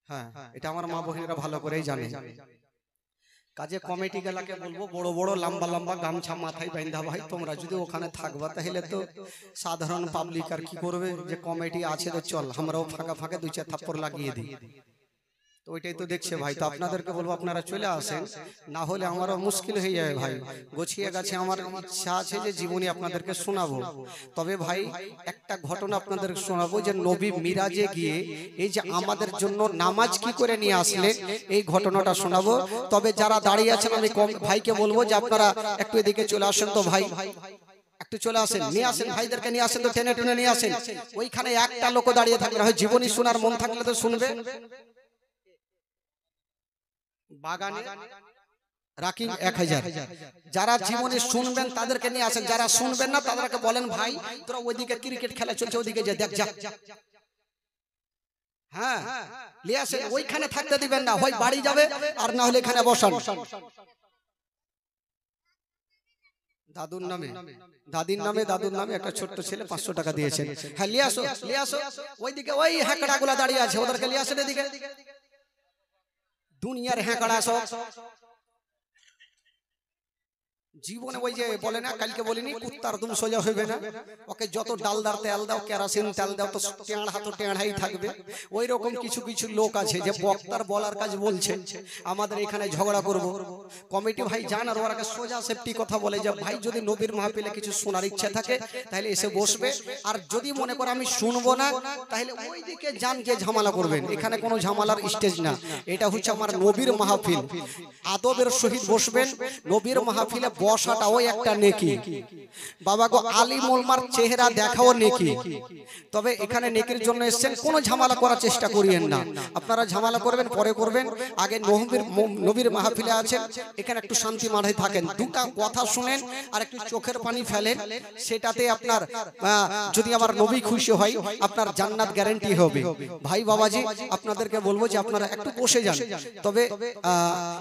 হ্যাঁ, এটা আমার মা বহিনেরা ভালো করেই জানে। কাজে কমিটি গেলাকে বলবো বড় বড় লম্বা লম্বা গামছা মাথায় বাঁধা, ভাই তোমরা যদি ওখানে থাকবা তাহলে তো সাধারণ পাবলিক আর কি করবে, যে কমিটি আছে তো চল আমরাও ফাঁকা ফাঁকা 2-4 থাপ্পড় লাগিয়ে দিই। তো ওইটাই তো দেখছে ভাই। তো আপনাদেরকে বলবো আপনারা চলে আসেন, না হলে আমারও মুশকিল হয়ে যাবে ভাই। গোছিয়ে গেছে, আমার ইচ্ছা আছে যে জীবনী আপনাদেরকে শোনাবো। তবে ভাই একটা ঘটনা আপনাদের শোনাবো, যে নবী মিরাজে গিয়ে এই যে আমাদের জন্য নামাজ কি করে নিয়ে আসলেন, এই ঘটনাটা শোনাবো। তবে যারা দাঁড়িয়ে আছেন আমি ভাইকে বলবো যে আপনারা একটু এদিকে চলে আসেন। তো ভাই একটু চলে আসেন, নিয়ে আসেন ভাইদেরকে, নিয়ে আসেন, তো টেনে টেনে নিয়ে আসেন। ওইখানে একটা লোক দাঁড়িয়ে থাকবে, হয় জীবনী শোনার মন থাকলে তো শুনবে। বাগানে রাখি 1000। যারা জীবনে শুনবেন তাদেরকে নিয়ে আসেন, যারা শুনবেন না তাদেরকে বলেন ভাই তোরা ওইদিকে ক্রিকেট খেলা চলছে ওইদিকে যে দেখ যা। হ্যাঁ নিয়ে আসেন, ওইখানে থাকতে দিবেন না, হয় বাড়ি যাবে আর না হলে এখানে বসান। দাদুর নামে দাদুর নামে একটা ছোট্ট ছেলে 500 টাকা দিয়েছেন। হ্যাঁ নিয়ে আসো ওইদিকে, ওই হ্যাকড়া গুলা দাঁড়িয়ে আছে ওদেরকে নিয়ে আসেন এদিকে। দুনিয়ার হ্যাকড়া সব জীবনে ওই যে বলে না, কালকে বলিনি কুত্তার দুম সোজা হবে না, ওকে যত ডালদার তেল দাও, কেরাসিন তেল দাও, তো টেঁড়া তো টেঁড়াই থাকবে। ওই রকম কিছু কিছু লোক আছে যে বক্তার বলার কাজ বলছে, আমাদের এখানে ঝগড়া করব। কমিটি ভাই জান, আর ওরা সোজা সেফটি কথা বলে যে ভাই যদি নবীর মাহফিলে কিছু শোনার ইচ্ছা থাকে তাহলে এসে বসবে, আর যদি মনে করে আমি শুনবো না তাহলে ওই দিকে যান, গিয়ে ঝামেলা করবেন। এখানে কোনো ঝামেলার স্টেজ না, এটা হচ্ছে আমার নবীর মাহফিল, আদবের সহিত বসবেন। নবীর মাহফিলে বসাটাও একটা নেকি, বাবা গো আলিম ওলামার চেহারা দেখাও নেকি। তবে এখানে নেকির জন্য এসেছেন, কোনো ঝামেলা করার চেষ্টা করিয়েন না। আপনারা ঝামেলা করবেন পরে করবেন, আগে নবীর মাহফিলে আছেন, এখানে একটু শান্তি মাথায় থাকেন, দুটা কথা শুনেন আর একটু চোখের পানি ফেলেন, সেটাতে আপনার যদি আমার নবী খুশি হয় আপনার জান্নাত গ্যারান্টি হবে। ভাই বাবাজি আপনাদেরকে বলবো যে আপনারা একটু বসে যান, তবে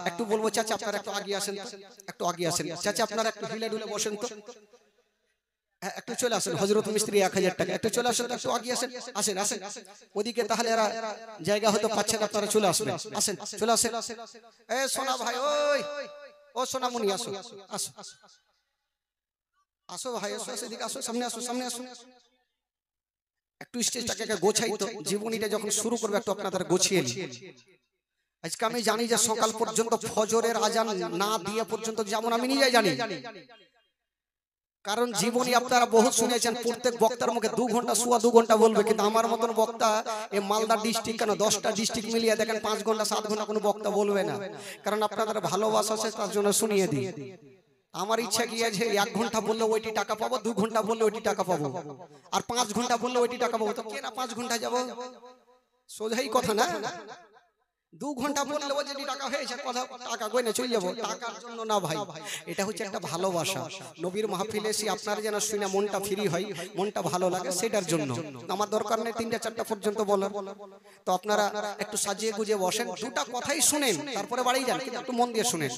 একটু বলবো চাচা আপনারা একটু আগে আসেন, একটু আগে আসেন চাচা, আপনারা একটু হিলে ডুলে বসেন তো, একটু চলে আসেন। হযরত মিস্ত্রি 1000 টাকা, একটু চলে আসেন, একটু আগে আসেন, আসেন আসেন ওদিকে, তাহলে এরা জায়গা হয়তো পাচ্ছেন, আপনারা চলে আসবেন, আসেন চলে আসেন। এ সোনা ভাই, ওই ও সোনামণি আসো, আসো আসো ভাই, আসো এদিকে আসো, সামনে আসো, সামনে আসো। একটু স্টেজটাকে গোছাই তো, জীবনীটা যখন শুরু করবে একটু আপনাদের গোছিয়ে নিন। আজকে আমি জানি যে সকাল পর্যন্ত ফজরের আজান না দিয়ে পর্যন্ত যেমন আমি নিজে জানি, কারণ জীবনী আপনারা বহুত শুনেছেন, প্রত্যেক বক্তার মুখে 2 ঘন্টা সোয়া 2 ঘন্টা বলবে, কিন্তু আমার মতন বক্তা এই মালদা ডিস্ট্রিক্ট কেন 10টা ডিস্ট্রিক্ট মিলিয়ে দেখেন 5 ঘন্টা 7 ঘন্টা কোনো বক্তা বলবে না, কারণ আপনাদের ভালোবাসা আছে তার জন্য শুনিয়ে দিই। আমার ইচ্ছা কি আছে 1 ঘন্টা বললে ওইটি টাকা পাবো, 2 ঘন্টা বললে ওইটি টাকা পাবো, আর 5 ঘন্টা বললে ওইটি টাকা পাবো, তো কেন 5 ঘন্টা যাব? সোজাই কথা না, 2 ঘন্টা বললে ও যদি টাকা হয়েছে কথা টাকা কইনে চলে যাব, টাকার জন্য না ভাই, এটা হচ্ছে একটা ভালোবাসা। নবীর মাহফিলে এসে আপনারা যেন শুনে মনটা ফ্রি হয়, মনটা ভালো লাগে, সেটার জন্য। আমার দরকার নেই 3টা 4টা পর্যন্ত বলার, তো আপনারা একটু সাজিয়ে গুজিয়ে বসেন, দুটা কথাই শুনেন, তারপরে বাড়ি যান, কিন্তু একটু মন দিয়ে শুনেন।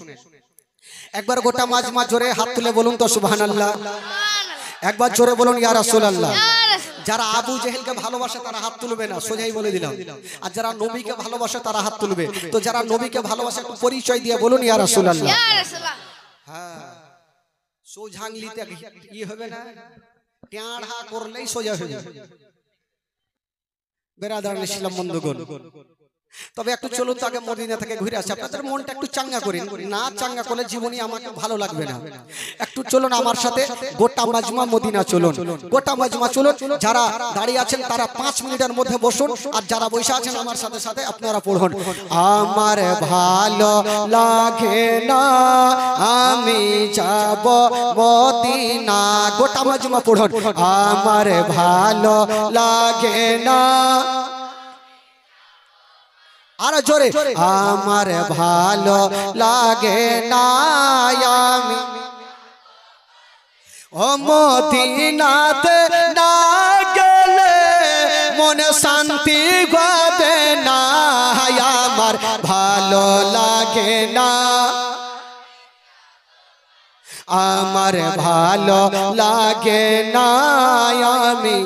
একবার গোটা মাজমা জোরে হাত তুলে বলুন তো সুবহানাল্লাহ, একবার জোরে বলুন ইয়া রাসূলুল্লাহ। যারা আবু জেহেলকে ভালোবাসে তারা হাত তুলবে না, সোজাই বলে দিলাম, আর যারা নবীকে ভালোবাসে তারা হাত তুলবে। তো যারা নবীকে ভালোবাসে একটু পরিচয় দিয়ে বলুন ইয়া রাসূলুল্লাহ। হ্যাঁ, সোজাংলিতে কি হবে না, টেঁড়া করলেই সোজা হয়ে যাবে। বেরাদার ইসলাম বন্ধুগণ, তবে একটু চলুন তো আগে মদিনা থেকে ঘুরে আসি, আপনাদের মনটা একটু চাঙ্গা করেন, না চাঙ্গা করলে জীবনী আমাকে ভালো লাগবে না। একটু চলুন আমার সাথে গোটা মাজমা মদিনা চলুন, গোটা মাজমা চলুন। যারা দাঁড়িয়ে আছেন তারা 5 মিনিটের মধ্যে বসুন, আর যারা বসে আছেন আমার সাথে সাথে আপনারা পড়ুন। আমার ভালো লাগে না আমি যাব মদিনা, গোটা মাজমা পড়ুন। আমার ভালো লাগে না, আর জোরে, আমার ভালো লাগে না আমি ও মদিনাতে না গেলে মনে শান্তি পাবে না, আমার ভালো লাগে না, আমার ভালো লাগে না আমি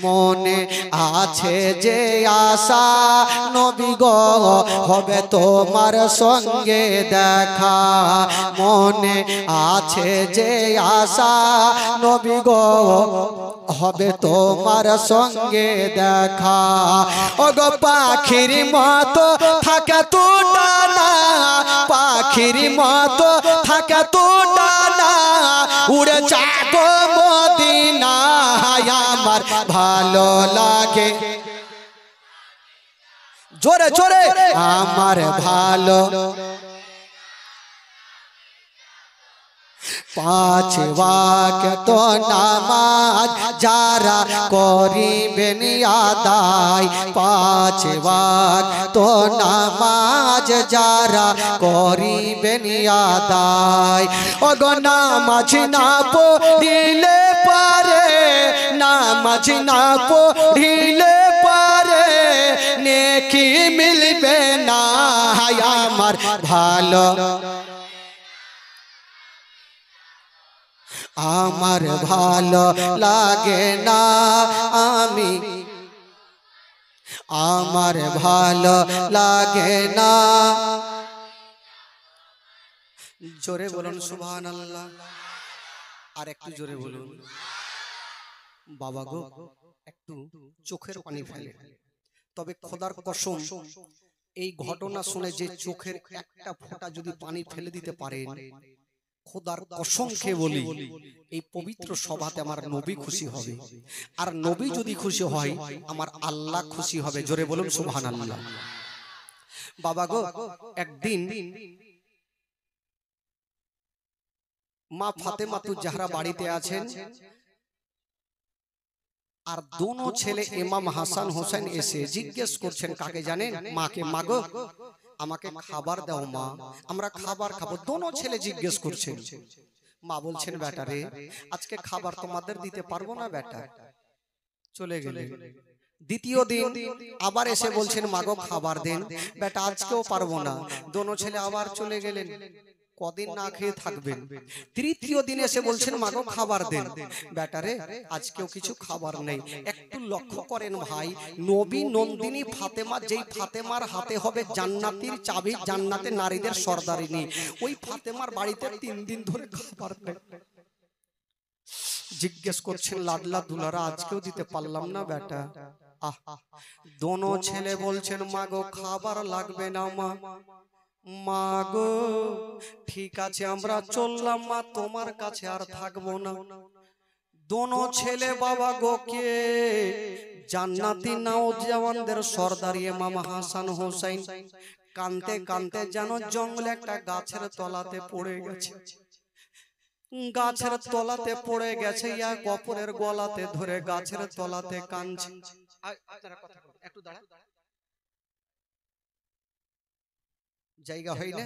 মনে আছে যে আশা নবী গো হবে তোমার সঙ্গে দেখা, মনে আছে যে আশা নবী গো হবে তোমার সঙ্গে দেখা, ওগো পাখির মতো থাকে তো ডানা, পাখির মতো থাকে তো ডানা, উড়ে যাব মদিনা আমার ভালো লাগে, জোরে জোরে আমার ভালো। 5 ওয়াক্ত নামাজ যারা করিবেন আদায়, 5 ওয়াক্ত নামাজ যারা করিবেন আদায়, ওগো নামাজ না পড়িলে পারে, নামাজ না পড়িলে পারে নেকি মিলবে না, আমার ভালো, আমার ভালো লাগে না আমি, আমার ভালো লাগে না জোরে বলুন সুবহানাল্লাহ। আর একটু জোরে বলুন। বাবা গো একটু চোখের পানি ফেলে, তবে খোদার কসম এই ঘটনা শুনে যে চোখের একটা ফোঁটা যদি পানি ফেলে দিতে পারেন, খোদার কসম খেয়ে বলি এই পবিত্র সভাতে আমার নবী খুশি হবে, আর নবী যদি খুশি হয় আমার আল্লাহ খুশি হবে। জোরে বলুন সুবহানাল্লাহ। বাবা গো একদিন মা ফাতেমাতুজ জাহরা বাড়িতে আছেন, আর দোনো ছেলে ইমাম হাসান হোসেন এসে জিজ্ঞেস করছেন কাকে জানেন? মাকে। মাগো আমাকে খাবার দাও মা, আমরা খাবার খাবো। দোনো ছেলে জিজ্ঞেস করছেন। মা বলছেন বেটা রে আজকে খাবার তোমাদের দিতে পারবো না বেটা। চলে গেলেন। দ্বিতীয় দিন আবার এসে বলছেন মাগো খাবার দেন, বেটা আজকেও পারবো না। দোনো ছেলে আবার চলে গেলেন। কদিন না খেয়ে থাকবেন। তৃতীয় দিন এসে বলছেন মাগো খাবার দেন, বেটারে আজকেও কিছু খাবার নেই। একটু লক্ষ্য করেন ভাই, নবী নন্দিনী ফাতেমা, যেই ফাতেমার হাতে হবে জান্নাতের চাবি, জান্নাতে নারীদের সর্দারিনী, ওই ফাতেমার বাড়িতে 3 দিন ধরে খাবার নেই। জিজ্ঞেস করছেন লাডলা দুলারা আজকেও দিতে পারলাম না বেটা। আহ দোনো ছেলে বলছেন মাগো খাবার লাগবে না মা। মাগো ঠিক আছে আমরা চললাম মা, তোমার কাছে আর থাকবো না। দোনো ছেলে বাবা গোকে জান্নাতি নওজওয়ানদের সর্দার ইমাম হাসান হোসেন কানতে কানতে যেন জঙ্গলে একটা গাছের তলাতে পড়ে গেছে। গাছের তলাতে পড়ে গেছে, এক অপরের গলাতে ধরে গাছের তলাতে কাঁদছে। আপনারা কথা বলুন, একটু দাঁড়া, জায়গা হয় না।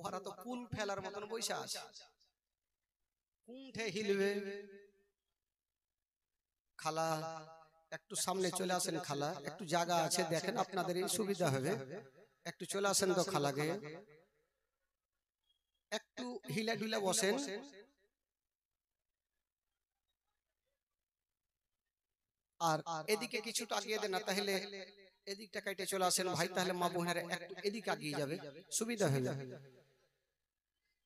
ওরা তো কুল ফেলার মতন বসে আছে, কুণ্ঠে হিলবে। খালা একটু সামনে চলে আসেন, খালা একটু জায়গা আছে দেখেন আপনাদের সুবিধা হবে, একটু চলে আসেন তো খালাকে, একটু হিলা ঢিলা বসেন। আর এদিকে কিছুটা আগিয়ে দেন না, তাহলে এদিকটা কাটে চলে আসেন ভাই, তাহলে মা বোনেরা একটু এদিকে আগিয়ে যাবে, সুবিধা হবে।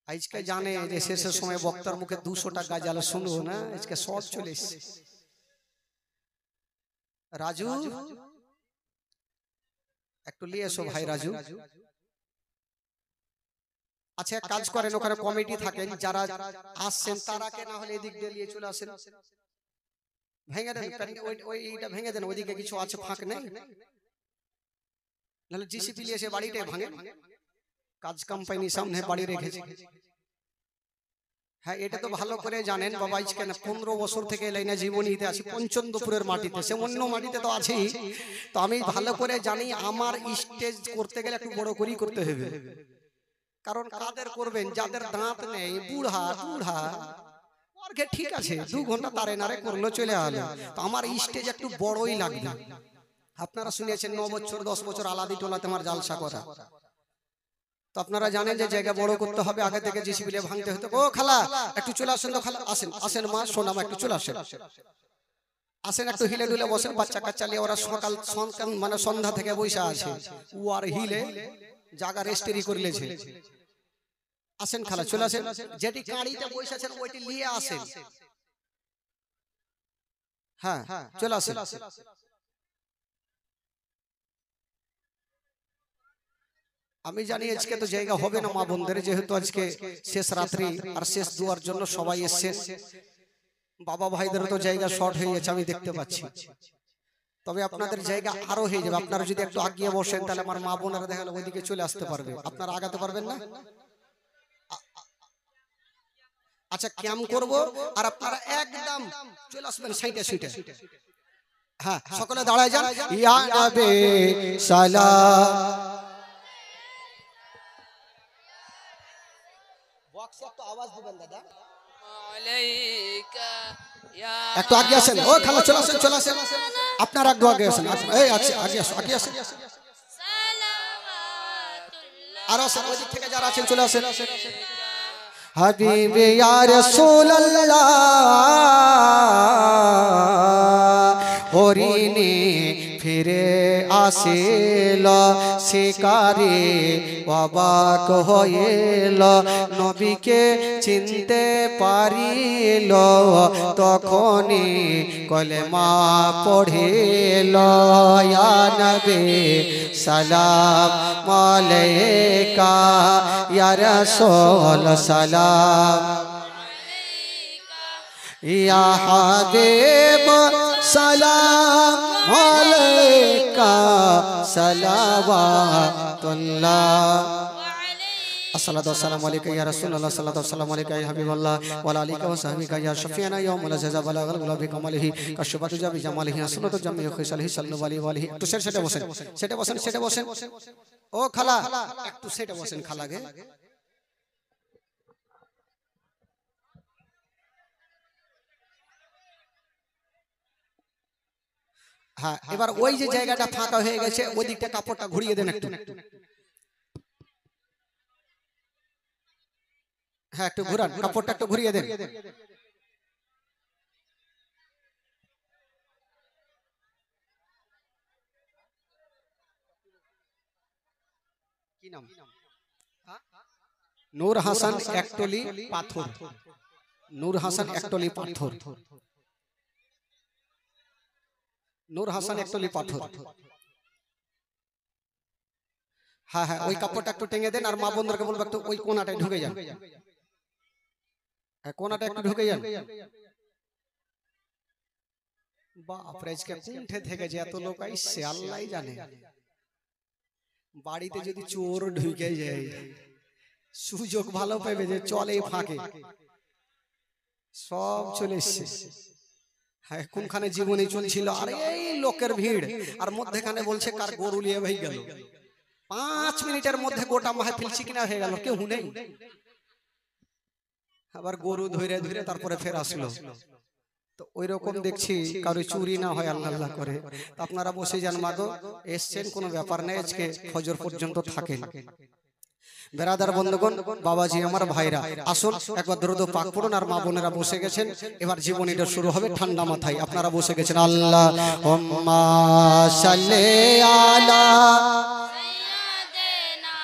আজকে জানে যে শেষের সময় বক্তার মুখে 200 টাকা গাজাল শুনবো না, আজকে সব চলে এসছে। রাজু একটু নিয়ে এসো ভাই, রাজু। আচ্ছা এক কাজ করেন, ওখানে কমিটি থাকেন, যারা আসছেন তারাকে না হলে এদিক দিয়ে নিয়ে চলে আসেন। ভেঙে দেন ওইটা ভেঙে দেন, ওইদিকে কিছু আছে ফাঁক নেই, নাহলে জিসিপি নিয়ে এসে বাড়িটাই ভাঙে। কাজ কোম্পানি সামনে বাড়ি রেখেছে। হ্যাঁ এটা তো ভালো করে জানেন বাবা, আজকে 15 বছর থেকে লাইনে জীবনীতে আছি পঞ্চন্দপুরের মাটিতে, সে অন্য মাটিতে তো আছেই। তো আমি ভালো করে জানি আমার স্টেজ করতে গেলে একটু বড় করেই করতে হবে, কারণ কাদের করবেন যাদের দাঁত নেই, বুড়া বুড়া ওরকে ঠিক আছে 2 ঘন্টা তারে নারে করলো চলে আলো, তো আমার স্টেজ একটু বড়ই লাগবে। আপনারা শুনেছেন 9 বছর 10 বছর আলাদি টোলাতে আমার জালসা করা, তো আপনারা জানেন যে জায়গা বড় করতে হবে, আগে থেকে জিসিবি দিয়ে ভাঙতে হতো। ও খালা একটু চলে আসেন তো, খালা আসেন আসেন মা সোনা মা একটু চলে আসেন, আসেন একটু হিলে দুলে বসেন। বাচ্চা কাচ্চা নিয়ে ওরা সকাল মানে সন্ধ্যা থেকে বসে আছে, ও আর হিলে জায়গা রেস্টেরি করলেছে। আসেন খালা চলে আসেন, যেটি গাড়িতে বসে আছেন ওইটি নিয়ে আসেন। হ্যাঁ চলে আসেন। আমি জানি আজকে তো জায়গা হবে না মা বোনদের, যেহেতু আজকে শেষ রাত্রি আর শেষ দুয়ার জন্য সবাই এসেছেন। বাবা ভাইদের তো জায়গা শর্ট হয়ে গেছে আমি দেখতে পাচ্ছি, তবে আপনাদের জায়গা আরো হয়ে যাবে। আপনারা যদি একটু আগিয়ে বসেন তাহলে আমার মা বোনেরা দেখা গেল ওইদিকে চলে আসতে পারবে। আপনারা আগাতে পারবেন না? আচ্ছা ক্যাম্প করব আর আপনারা একদম চলে আসবেন সাইডে সাইডে। হ্যাঁ সকলে দাঁড়ায় যান। ইয়া নবী সালাম। বক্সে একটু আওয়াজ দিবেন দাদা। আলাইকা ইয়া একটু আগে আসেন। ও খালা চলে আসেন চলে আসেন, আপনারা একটু আগে আসেন। এই আচ্ছা আগে আসেন আগে আসেন। সালাওয়াতুল্লাহ আর আসেন, ওই দিক থেকে যারা আছেন চলে আসেন। হাবিবে ইয়া রাসূলুল্লাহ হরিনে ফিরে আসিল শিকারি অবাক হইল নবীকে চিনতে পারিল তখনই কলেমা পড়িল ইয়া নবী সালাম আলাইকা ইয়া রাসূল সালাম या हबीब सलाम अलैका सलावतुल्लाह अस्सलातु वस्सलामु अलैका या रसूलल्लाह सल्लल्लाहु वस्सलामु अलैका या हबीबल्लाह व अलैका व सहबिका या शफीना यौमुल जज़ा बलागल गुलाबी कमलिही कशफतु जाबि जमालिही सुन्नतु जमी खिसलिही सल्लल्लाहु अलैहि व आलिही একটু সেটে বসেন ও খালা একটু সেটে বসেন খালাগে হ্যাঁ এবার ওই যে জায়গাটা ফাঁকা হয়ে গেছে ওই দিকটা কাপড়টা ঘুরিয়ে দেন একটু হ্যাঁ একটু ঘুরান কাপড়টা একটু ঘুরিয়ে দেন কি নাম নূর হাসান একটলি পাথর নূর হাসান একটলি পাথর নূর হাসান একটলি পাথর হ্যাঁ হ্যাঁ ওই কাপড়টা একটু টেঙে দেন আর মা বন্ধুদেরকে বলবো একটু ওই কোণাটায় ঢুকে যান হ্যাঁ কোণাটা একটু ঢুকে যান বাপ রে আজকে কোণঠে থেকে যে এত লোক আইছে আল্লাহই জানে বাড়িতে যদি চোর ঢুকে যায় সুযোগ ভালো পাবে যে চলে ফাঁকে সব চলে এসছে হ্যাঁ কোনখানে জীবনে চলছিল আর এই লোকের ভিড় আর মধ্যখানে বলছে কার গরু নিয়ে ভাই গেল 5 মিনিটের মধ্যে গোটা মাহফিল চিকনা হয়ে গেল কেউ নেই আবার গরু ধরে ধরে তারপরে ফের আসলো তো ওই রকম দেখছি কারো চুরি না হয় আল্লাহ আল্লাহ করে আপনারা বসে যান মাগো এসছেন কোনো ব্যাপার নেই আজকে ফজর পর্যন্ত থাকেন বেরাদার বন্ধুগণ বাবাজি আমার ভাইরা আসুন একবার দরুদ পাক পড়ুন আর মা বোনেরা বসে গেছেন এবার জীবনীটা শুরু হবে ঠান্ডা মাথায় আপনারা বসে গেছেন আল্লাহুম্মা সাল্লি আলা সাইয়্যিদিনা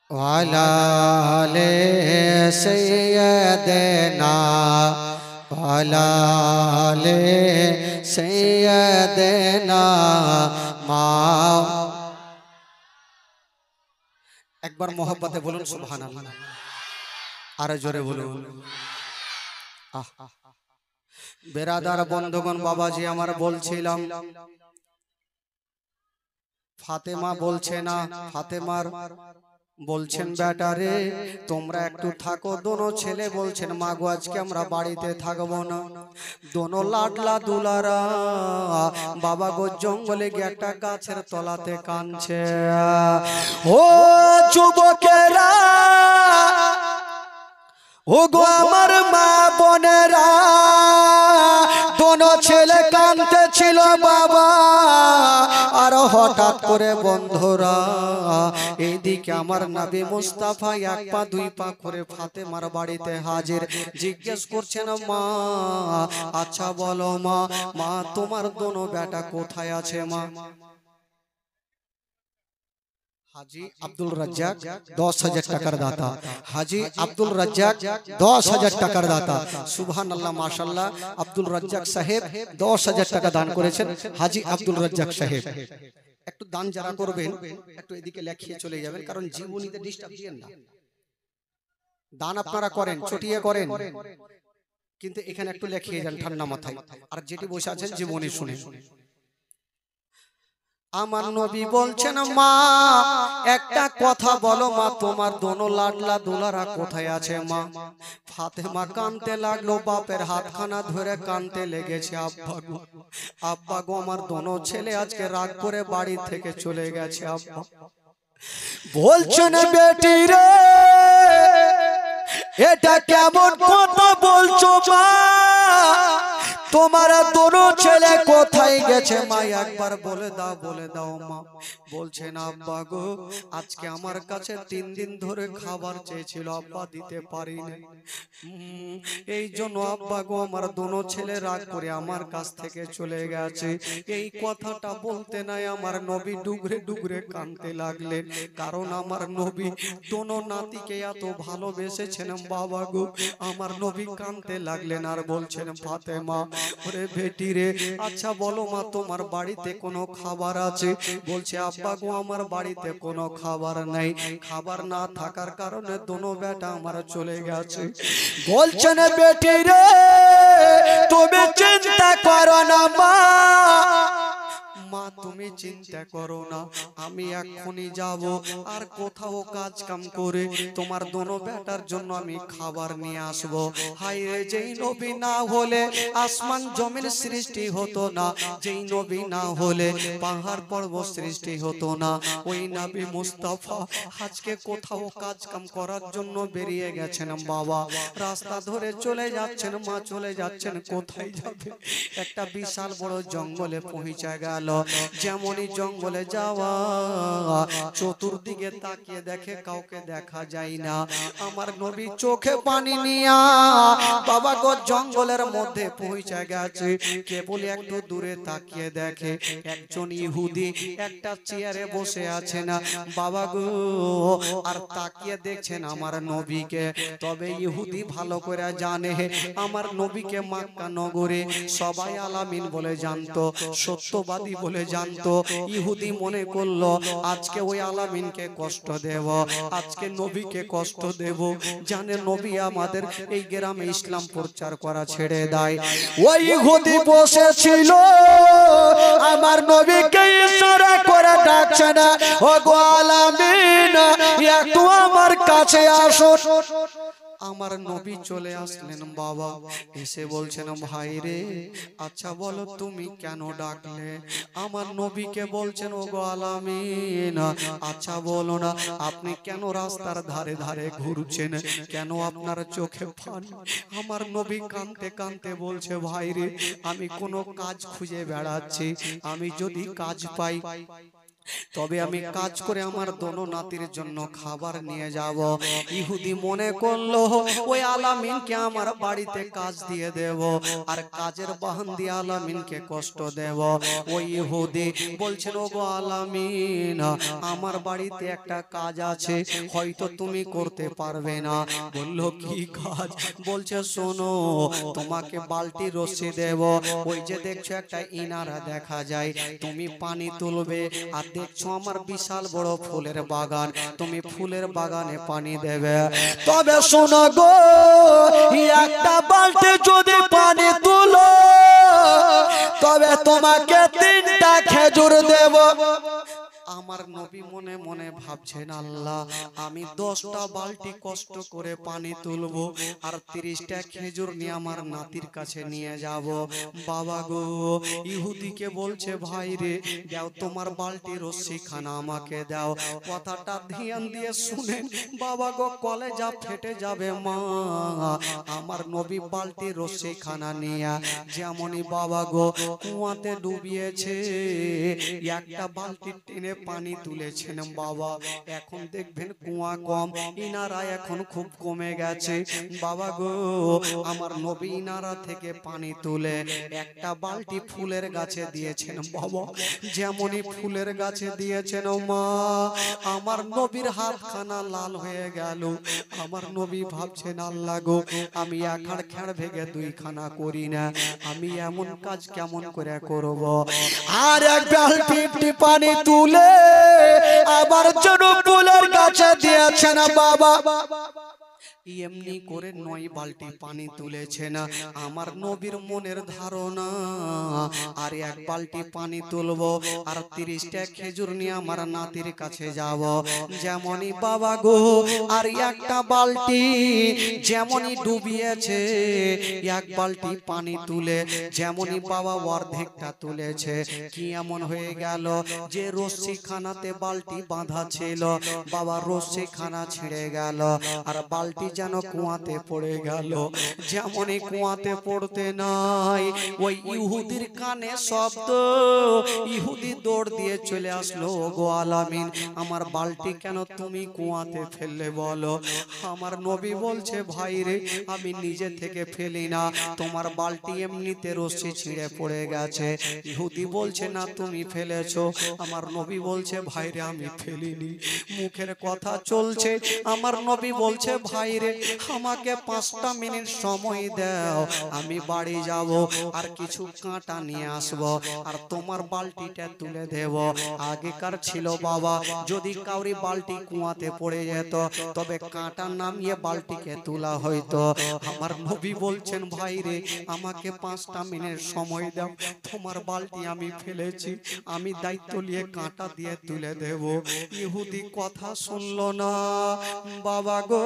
ওয়া আলা আলি সাইয়্যিদিনা ওয়ালা আলি সাইয়্যিদিনা মা একবার মোহব্বতে বলুন সুবহানাল্লাহ আর জোরে বলুন বেরাদার বন্ধুগণ বাবাজি আমার বলছিলাম ফাতেমা বলছে না ফাতেমার বলছেন বেটারে তোমরা একটু থাকো দোনো ছেলে বলছেন মা গো আজকে আমরা বাড়িতে থাকবো না দোনো লাডলা দুলারা বাবা গো জঙ্গলে গিয়ে একটা গাছের তলাতে কাঁদছে ও যুবকেরা ও গো আমার মা বোনেরা দোনো ছেলে কাঁদতে ছিল বাবা আর হঠাৎ করে বন্ধুরা এইদিকে আমার নবী মুস্তাফা এক পা দুই পা করে ফাতেমার বাড়িতে হাজির জিজ্ঞেস করছেন মা আচ্ছা বলো মা মা তোমার দোনো বেটা কোথায় আছে মা हाजी अब्दुल रज्जाक 10,000 টাকার দাতা हाजी अब्दुल रज्जाक 10,000 টাকার দাতা সুবহানাল্লাহ মাশাআল্লাহ আব্দুল রাজ্জাক সাহেব 10,000 টাকা দান করেছেন हाजी अब्दुल रज्जाक সাহেব একটু দান যারা করবেন একটু এদিকে লেখিয়ে চলে যাবেন কারণ জীবনীতে ডিস্টার্ব দিবেন না দান আপনারা করেন চটিয়ে করেন কিন্তু এখানে একটু লেখিয়ে যান ঠান্ডা মাথায় আর যেটি বসে আছেন জীবনী শুনে আমার নবী বলছেন মা একটা কথা বলো মা তোমার দোনো লাডলা দুলারা কোথায় আছে মা ফাতেমা কাঁদতে লাগলো বাপের হাতখানা ধরে কাঁদতে লেগেছে আব্বা গো আমার দোনো ছেলে আজকে রাগ করে বাড়ি থেকে চলে গেছে আব্বা বলছেন বেটি রে এটা কেমন কথা বলছো মা তোমার দুনো ছেলে কোথায় গেছে মা একবার বলে দাও মা। বলছেন আব্বা গো আজকে আমার কাছে 3 দিন ধরে খাবার চেয়েছিল আব্বা দিতে পারিনি, এই জন্য আব্বা গো আমার দুনো ছেলে রাগ করে আমার কাছ থেকে চলে গেছে। এই কথাটা বলতে নাই আমার নবী ডুগরে ডুগরে কাঁদতে লাগলেন, কারণ আমার নবী দুনো নাতিকে এত ভালোবেসেছেন বাবা গো। আমার নবী কাঁদতে লাগলেন আর বলছেন ফাতেমা ওরে বেটি রে, আচ্ছা বলো মা তোমার বাড়িতে কোনো খাবার আছে? বলছে আব্বা গো আমার বাড়িতে কোনো খাবার নাই, খাবার না থাকার কারণে দুনো বেটা আমার চলে গেছে। বলছেন বেটি রে তুমি চিন্তা করো না মা, মা তুমি চিন্তা করো না, আমি এখনই যাব আর কোথাও কাজ কাম করে তোমার দোনো বেটার জন্য আমি খাবার নিয়ে আসব। হায় রে যেই নবী না হলে আসমান জমিন সৃষ্টি হতো না, যেই নবী না হলে পাহাড় পর্বত সৃষ্টি হতো না, ওই নবী মুস্তাফা আজকে কোথাও কাজ কাম করার জন্য বেরিয়ে গেছেন বাবা। রাস্তা ধরে চলে যাচ্ছেন মা, চলে যাচ্ছেন কোথায় যাবে? একটা বিশাল বড় জঙ্গলে পৌঁছে গেল। যেমনই জঙ্গলে যাওয়া চতুর্দিকে তাকিয়ে দেখে কাউকে দেখা যায় না। আমার নবী চোখে পানি নিয়া বাবা গো জঙ্গলের মধ্যে পৌঁছে গেছে। কেবল একটু দূরে তাকিয়ে দেখে একজন ইহুদি একটা চেয়ারে বসে আছে না বাবা গো, আর তাকিয়ে দেখছেন আমার নবীকে। তবে ইহুদি ভালো করে জানে আমার নবীকে মক্কা নগরে সবাই আলামিন বলে জানতো, সত্যবাদী বলে জানতো। ইহুদি মনে করলো আজকে ওই আলামিনকে কষ্ট দেব, আজকে নবীকে কষ্ট দেব, জানে নবী আমাদের এই গ্রামে ইসলাম প্রচার করা ছেড়ে দেয়। ওই ইহুদি বসেছিল আমার নবীকে ইশারা করে ডাকছে না, ও গো আলামিন একটু আমার কাছে আসো। আমার নবী চলে আসলেন বাবা, এসে বলছেন ভাই রে আচ্ছা বলো তুমি কেন ডাকলে? আমার নবীকে বলছেন ও গো আলামিন আচ্ছা বলো না আপনি কেন রাস্তার ধারে ধারে ঘুরছেন, কেন আপনার চোখে পানি? আমার নবী কাঁদতে কাঁদতে বলছে ভাই রে আমি কোনো কাজ খুঁজে বেড়াচ্ছি, আমি যদি কাজ পাই তবে আমি কাজ করে আমার দোনো নাতির জন্য খাবার নিয়ে যাব। ইহুদি মনে করলো ওই আলামিনকে আমার বাড়িতে কাজ দিয়ে দেব আর কাজের বাহান দিয়ে আলামিনকে কষ্ট দেব। ওই ইহুদি বলছেন ও গো আলামিন আমার বাড়িতে একটা কাজ আছে, হয়তো তুমি করতে পারবে না। বলল কি কাজ? বলছে শোনো তোমাকে বালতি রশ্মি দেব, ওই যে দেখছো একটা ইনারা দেখা যায়, তুমি পানি তুলবে আর দেখছো আমার বিশাল বড় ফুলের বাগান, তুমি ফুলের বাগানে পানি দেবে। তবে শোনো গো একটা বালতি যদি পানি তুলো তবে তোমাকে 3টা খেজুর দেব। আমার নবী মনে মনে ভাবছেন আল্লাহ আমি 10টা বালতি কষ্ট করে পানি তুলবো আর 30টা খেজুর নিয়ে আমার নাতির কাছে নিয়ে যাব। বাবা গো ইহুদিকে বলছে ভাই রে দাও তোমার বালতি রশ্মি খানা আমাকে দাও। কথাটা ধ্যান দিয়ে শুনেন বাবা গো কলেজা ফেটে যাবে মা। আমার নবী বালতি রশ্মি খানা নিয়ে যেমনই বাবা গো কুয়াতে ডুবিয়েছে একটা বালতি টেনে পানি তুলেছেন বাবা। এখন দেখবেন কুয়া কম, ইনারা এখন খুব কমে গেছে বাবা গো। আমার নবী ইনারা থেকে পানি তুলে একটা বালতি ফুলের গাছে দিয়েছেন বাবা। যেমনই ফুলের গাছে দিয়েছেন মা আমার নবীর হাতখানা লাল হয়ে গেল। আমার নবী ভাবছেন আল্লাহ গো আমি একার খেড় ভেঙে 2খানা করি না, আমি এমন কাজ কেমন করে করব? আর এক বালতি পানি তুলে আবার যেন ফুলের গাছে দিয়েছেন বাবা। এমনি করে 9 বালতি পানি তুলেছেন। আমার নবীর মনের ধারণা আর এক বালতি পানি তুলবো আর 30টা খেজুর নিয়ে আমার নাতির কাছে যাব। যেমনই বাবা গো আর একটা বালতি যেমনই ডুবিয়েছে এক বালতি পানি তুলে যেমনই বাবা অর্ধেকটা তুলেছে কি এমন হয়ে গেল যে রশ্মি খানাতে বালতি বাঁধা ছিল বাবা রশ্মি খানা ছিঁড়ে গেল আর বালতি যেন কুয়াতে পড়ে গেল। যেমনই কুয়াতে পড়তে নাই, ওই ইহুদির কানে শব্দ। ইহুদি দৌড় দিয়ে চলে আসলো, গো আলামিন আমার বালতি কেন তুমি কুয়াতে ফেললে বলো। আমার নবী বলছে ভাই রে আমি নিজে থেকে ফেলি না, তোমার বালতি এমনিতে রশ্মি ছিঁড়ে পড়ে গেছে। ইহুদি বলছে না তুমি ফেলেছো। আমার নবী বলছে ভাই রে আমি ফেলিনি। মুখের কথা চলছে, আমার নবী বলছে ভাই রে আমাকে 5টা মিনিট সময় দাও, আমি বাড়ি যাব আর কিছু কাঁটা নিয়ে আসব আর তোমার বালতিটা তুলে দেব। আগেকার ছিল বাবা, যদি কাউরি বালতি কুয়াতে পড়ে যেত তবে কাঁটা নামিয়ে বালতিকে তোলা হইতো। আমার নবী বলছেন ভাই রে আমাকে 5টা মিনিট সময় দাও, তোমার বালতি আমি ফেলেছি, আমি দায়িত্ব নিয়ে কাঁটা দিয়ে তুলে দেব। ইহুদি কথা শুনলো না। বাবা গো,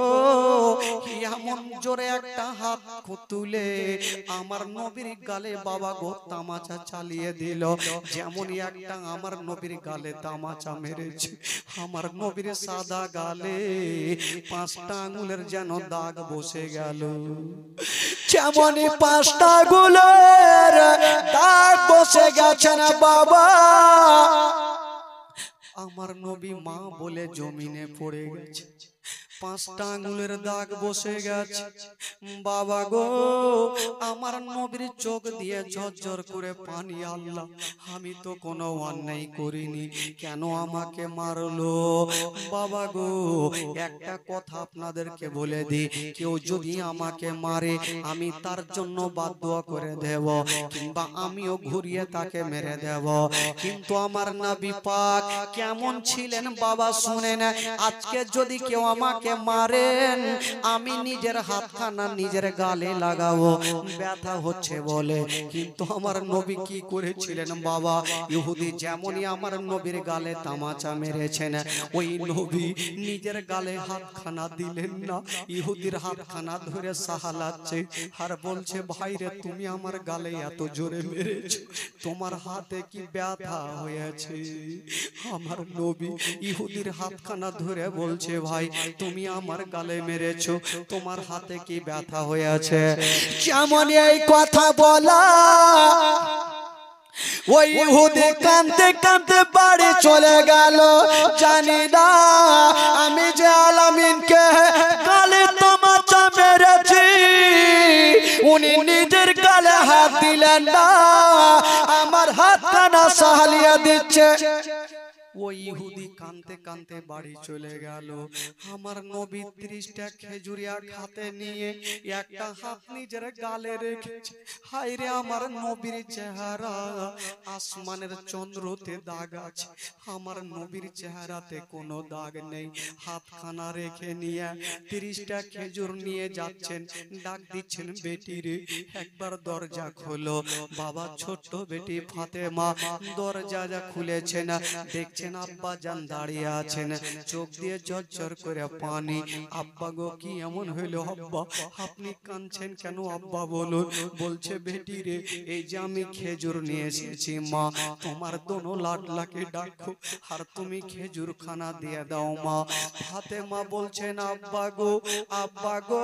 এমন জোরে একটা হাত তুলে আমার নবীর গালে বাবা গো তামাচা চালিয়ে দিল। যেমনই একটা আমার নবীর গালে তামাচা মেরেছে, আমার নবীর সাদা গালে 5টা আঙুলের যেন দাগ বসে গেল। যেমনই 5টা আঙুলের দাগ বসে গেছে না বাবা, আমার নবী মা বলে জমিনে পড়ে গেছে। 5টা আঙুলের দাগ বসে গেছে। বাবা গো, আমার নবীর চোখ দিয়ে ঝরঝর করে পানি। আল্লাহ আমি তো কোনো অন্যায় করিনি, কেন আমাকে মারলো। বাবা গো, একটা কথা আপনাদেরকে বলে দিই, কেউ যদি আমাকে মারে আমি তার জন্য বাদদুয়া করে দেব, কিংবা আমিও ঘুরিয়ে তাকে মেরে দেব। কিন্তু আমার নবী পাক কেমন ছিলেন বাবা শুনেন, আজকে যদি কেউ আমাকে মারেন আমি নিজের হাতখানা নিজের গালে লাগাবো, ব্যথা হচ্ছে বলে। কিন্তু আমার নবী কি করেছিলেন বাবা, ইহুদি যেমনই আমার নবীর গালে তামাচা মেরেছেন, ওই নবী নিজের গালে হাতখানা দিলেন না, ইহুদির হাতখানা ধরে সাহালাচ্ছে আর বলছে ভাই রে তুমি আমার গালে এত জোরে মেরেছো, তোমার হাতে কি ব্যথা হয়েছে। আমার নবী ইহুদির হাতখানা ধরে বলছে ভাই তুমি আমার গালে মেরেছো, তোমার হাতে কি ব্যথা হয়েছে। যেমন এই কথা বলা, ওই ইহুদি কাঁদতে কাঁদতে বাড়ি চলে গেল। জানি না আমি যে আলামিনকে গালে তামাচা মেরেছি, উনি নিজের গালে হাত দিলেন না, আমার হাতখানা সাহালিয়া দিচ্ছে। ওই ইহুদি কাঁদতে কাঁদতে বাড়ি চলে গেল। আমার নবী 30টা খেজুরিয়া হাতে নিয়ে একটা হাত নিজের গালে রেখেছে। হায় রে আমার নবীর চেহারা, আসমানের চন্দ্রতে দাগ আছে, আমার নবীর চেহারাতে কোনো দাগ নেই। হাতখানা রেখে নিয়ে 30টা খেজুর নিয়ে যাচ্ছেন, ডাক দিচ্ছেন বেটি রে একবার দরজা খোলো। বাবা ছোট্ট বেটি ফাতেমা দরজা খুলেছেন, দেখছেন আব্বা জান দাঁড়িয়ে আছেন, চোখ দিয়ে ঝরঝর করে পানি। আব্বা গো কি এমন হইলো আব্বা, আপনি কাঁদছেন কেন আব্বা বলুন। বলছে বেটি রে এই যে আমি খেজুর নিয়ে এসেছি মা, তোমার দোনো লাডলাকে ডাকো আর তুমি খেজুর খানা দিয়ে দাও মা। ফাতেমা বলছেন আব্বা গো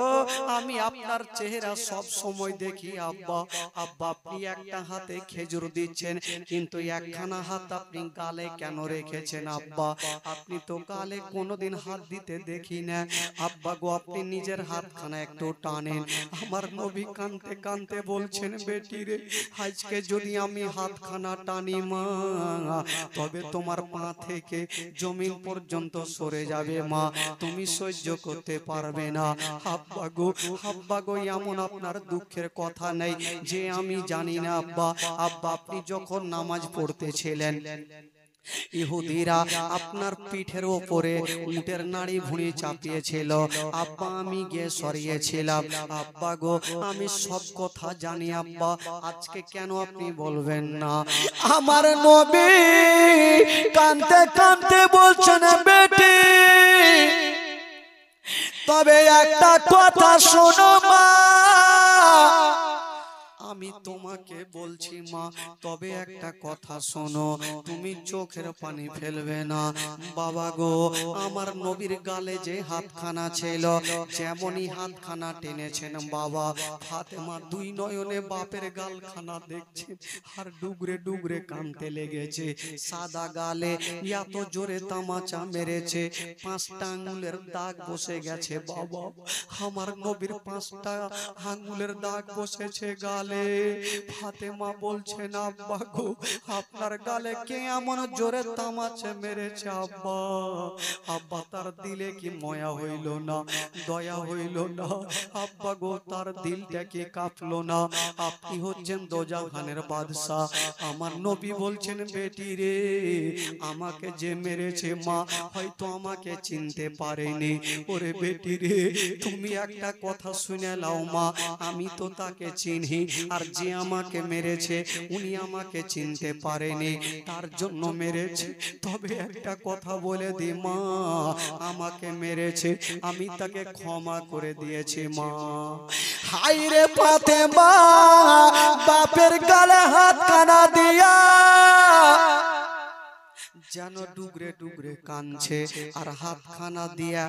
আমি আপনার চেহারা সব সময় দেখি আব্বা। আব্বা আপনি একটা হাতে খেজুর দিচ্ছেন, কিন্তু একখানা হাত আপনি গালে কেন রেখেছেন আব্বা, আপনি তো গালে কোনোদিন হাত দিতে দেখি না। আব্বা গো আপনি নিজের হাতখানা একটু টানেন। আমার নবী কাঁদতে কাঁদতে বলছেন বেটি রে আজকে যদি আমি হাতখানা টানি মা, তবে তোমার পা থেকে জমিন পর্যন্ত সরে যাবে মা, তুমি সহ্য করতে পারবে না। আব্বা গো এমন আপনার দুঃখের কথা নেই যে আমি জানি না আব্বা। আব্বা আপনি যখন নামাজ পড়তেছিলেন ইহুদিরা আপনার পিঠের উপরে উটের নাড়ি ভুঁড়ি চাপিয়েছিল, আব্বা আমি গিয়ে সরিয়েছিলাম। আব্বা গো আমি সব কথা জানি আব্বা, আজকে কেন আপনি বলবেন না। আমার নবী কাঁদতে কাঁদতে বলছেন বেটি তবে একটা কথা শোনো মা, আমি তোমাকে বলছি মা, তবে একটা কথা শোনো, তুমি চোখের পানি ফেলবে না। বাবা গো, আমার নবীর গালে যে হাতখানা ছিল, যেমনই হাতখানা টেনেছেন বাবা, ফাতেমা দুই নয়নে বাপের গালখানা দেখছে আর ডুগরে ডুগরে কানতে লেগেছে। সাদা গালে এত জোরে তামাচা মেরেছে, 5টা আঙ্গুলের দাগ বসে গেছে বাবা। আমার নবীর 5টা আঙ্গুলের দাগ বসেছে গালে। ফাতেমা বলছেন, আব্বা গো, আপনার গালে কে এমন জোরে তামাচা মেরেছে আব্বা? আব্বা তার দিলে কি ময়া হইল না, দয়া হইল না? আব্বা গো, তার দিলটা কি কাঁপলো না? আপনি হচ্ছেন দোজাখানের বাদশা। আমার নবী বলছেন, বেটি রে, আমাকে যে মেরেছে মা হয়তো আমাকে চিনতে পারেনি। ওরে বেটি রে, তুমি একটা কথা শুনে নাও মা, আমি তো তাকে চিনি, আর যে আমাকে মেরেছে উনি আমাকে চিনতে পারেনি, তার জন্য মেরেছে। তবে একটা কথা বলে দি মা, আমাকে মেরেছে, আমি তাকে ক্ষমা করে দিয়েছি মা। হাই রে ফাতেমা, বাপের গালে হাত কানা দিয়া যেন ডুগরে ডুগরে কানছে, আর হাতখানা দিয়া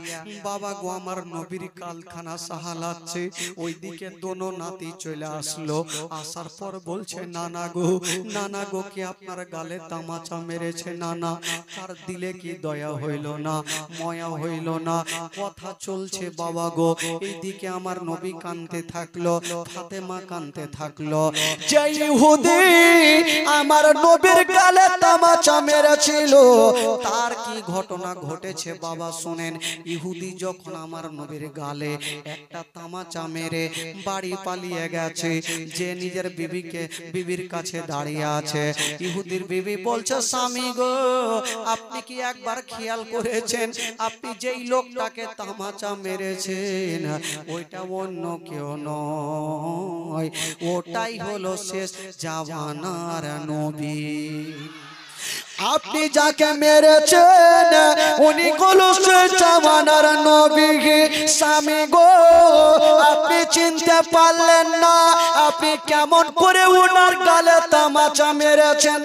বাবা গো আমার নবীর কালখানা সাহালাচ্ছে। ওইদিকে দোনো নাতি চলে আসলো, আসার পর বলছে, নানা গো, নানা গো, কি আপনার গালে তামাচা মেরেছে নানা? তার দিলে কি দয়া হইল না, ময়া হইল না? কথা চলছে বাবা গো, এইদিকে আমার নবী কানতে থাকলো, ফাতেমা কানতে থাকলো। যে ইহুদি আমার নবীর গালে তামাচা মেরেছিল, তার কি ঘটনা ঘটেছে বাবা শুনেন। ইহুদি যখন আমার নবীর গালে একটা তামাচা মেরে বাড়ি পালিয়ে গেছে, যে নিজের বিবির কাছে দাঁড়িয়ে আছে, ইহুদির বিবি বলছে, স্বামী গো, আপনি কি একবার খেয়াল করেছেন, আপনি যেই লোকটাকে তামাচা মেরেছেন ওইটা অন্য কেউ নয়, ওটাই হলো শেষ জামানার নবী। আপনি যাকে মেরেছেন উনি হলো শেষ জামানার নবী। স্বামী গো, আপনি চিনতে পারলেন না, আপনি কেমন করে ওনার গালে তামাচা মেরেছেন?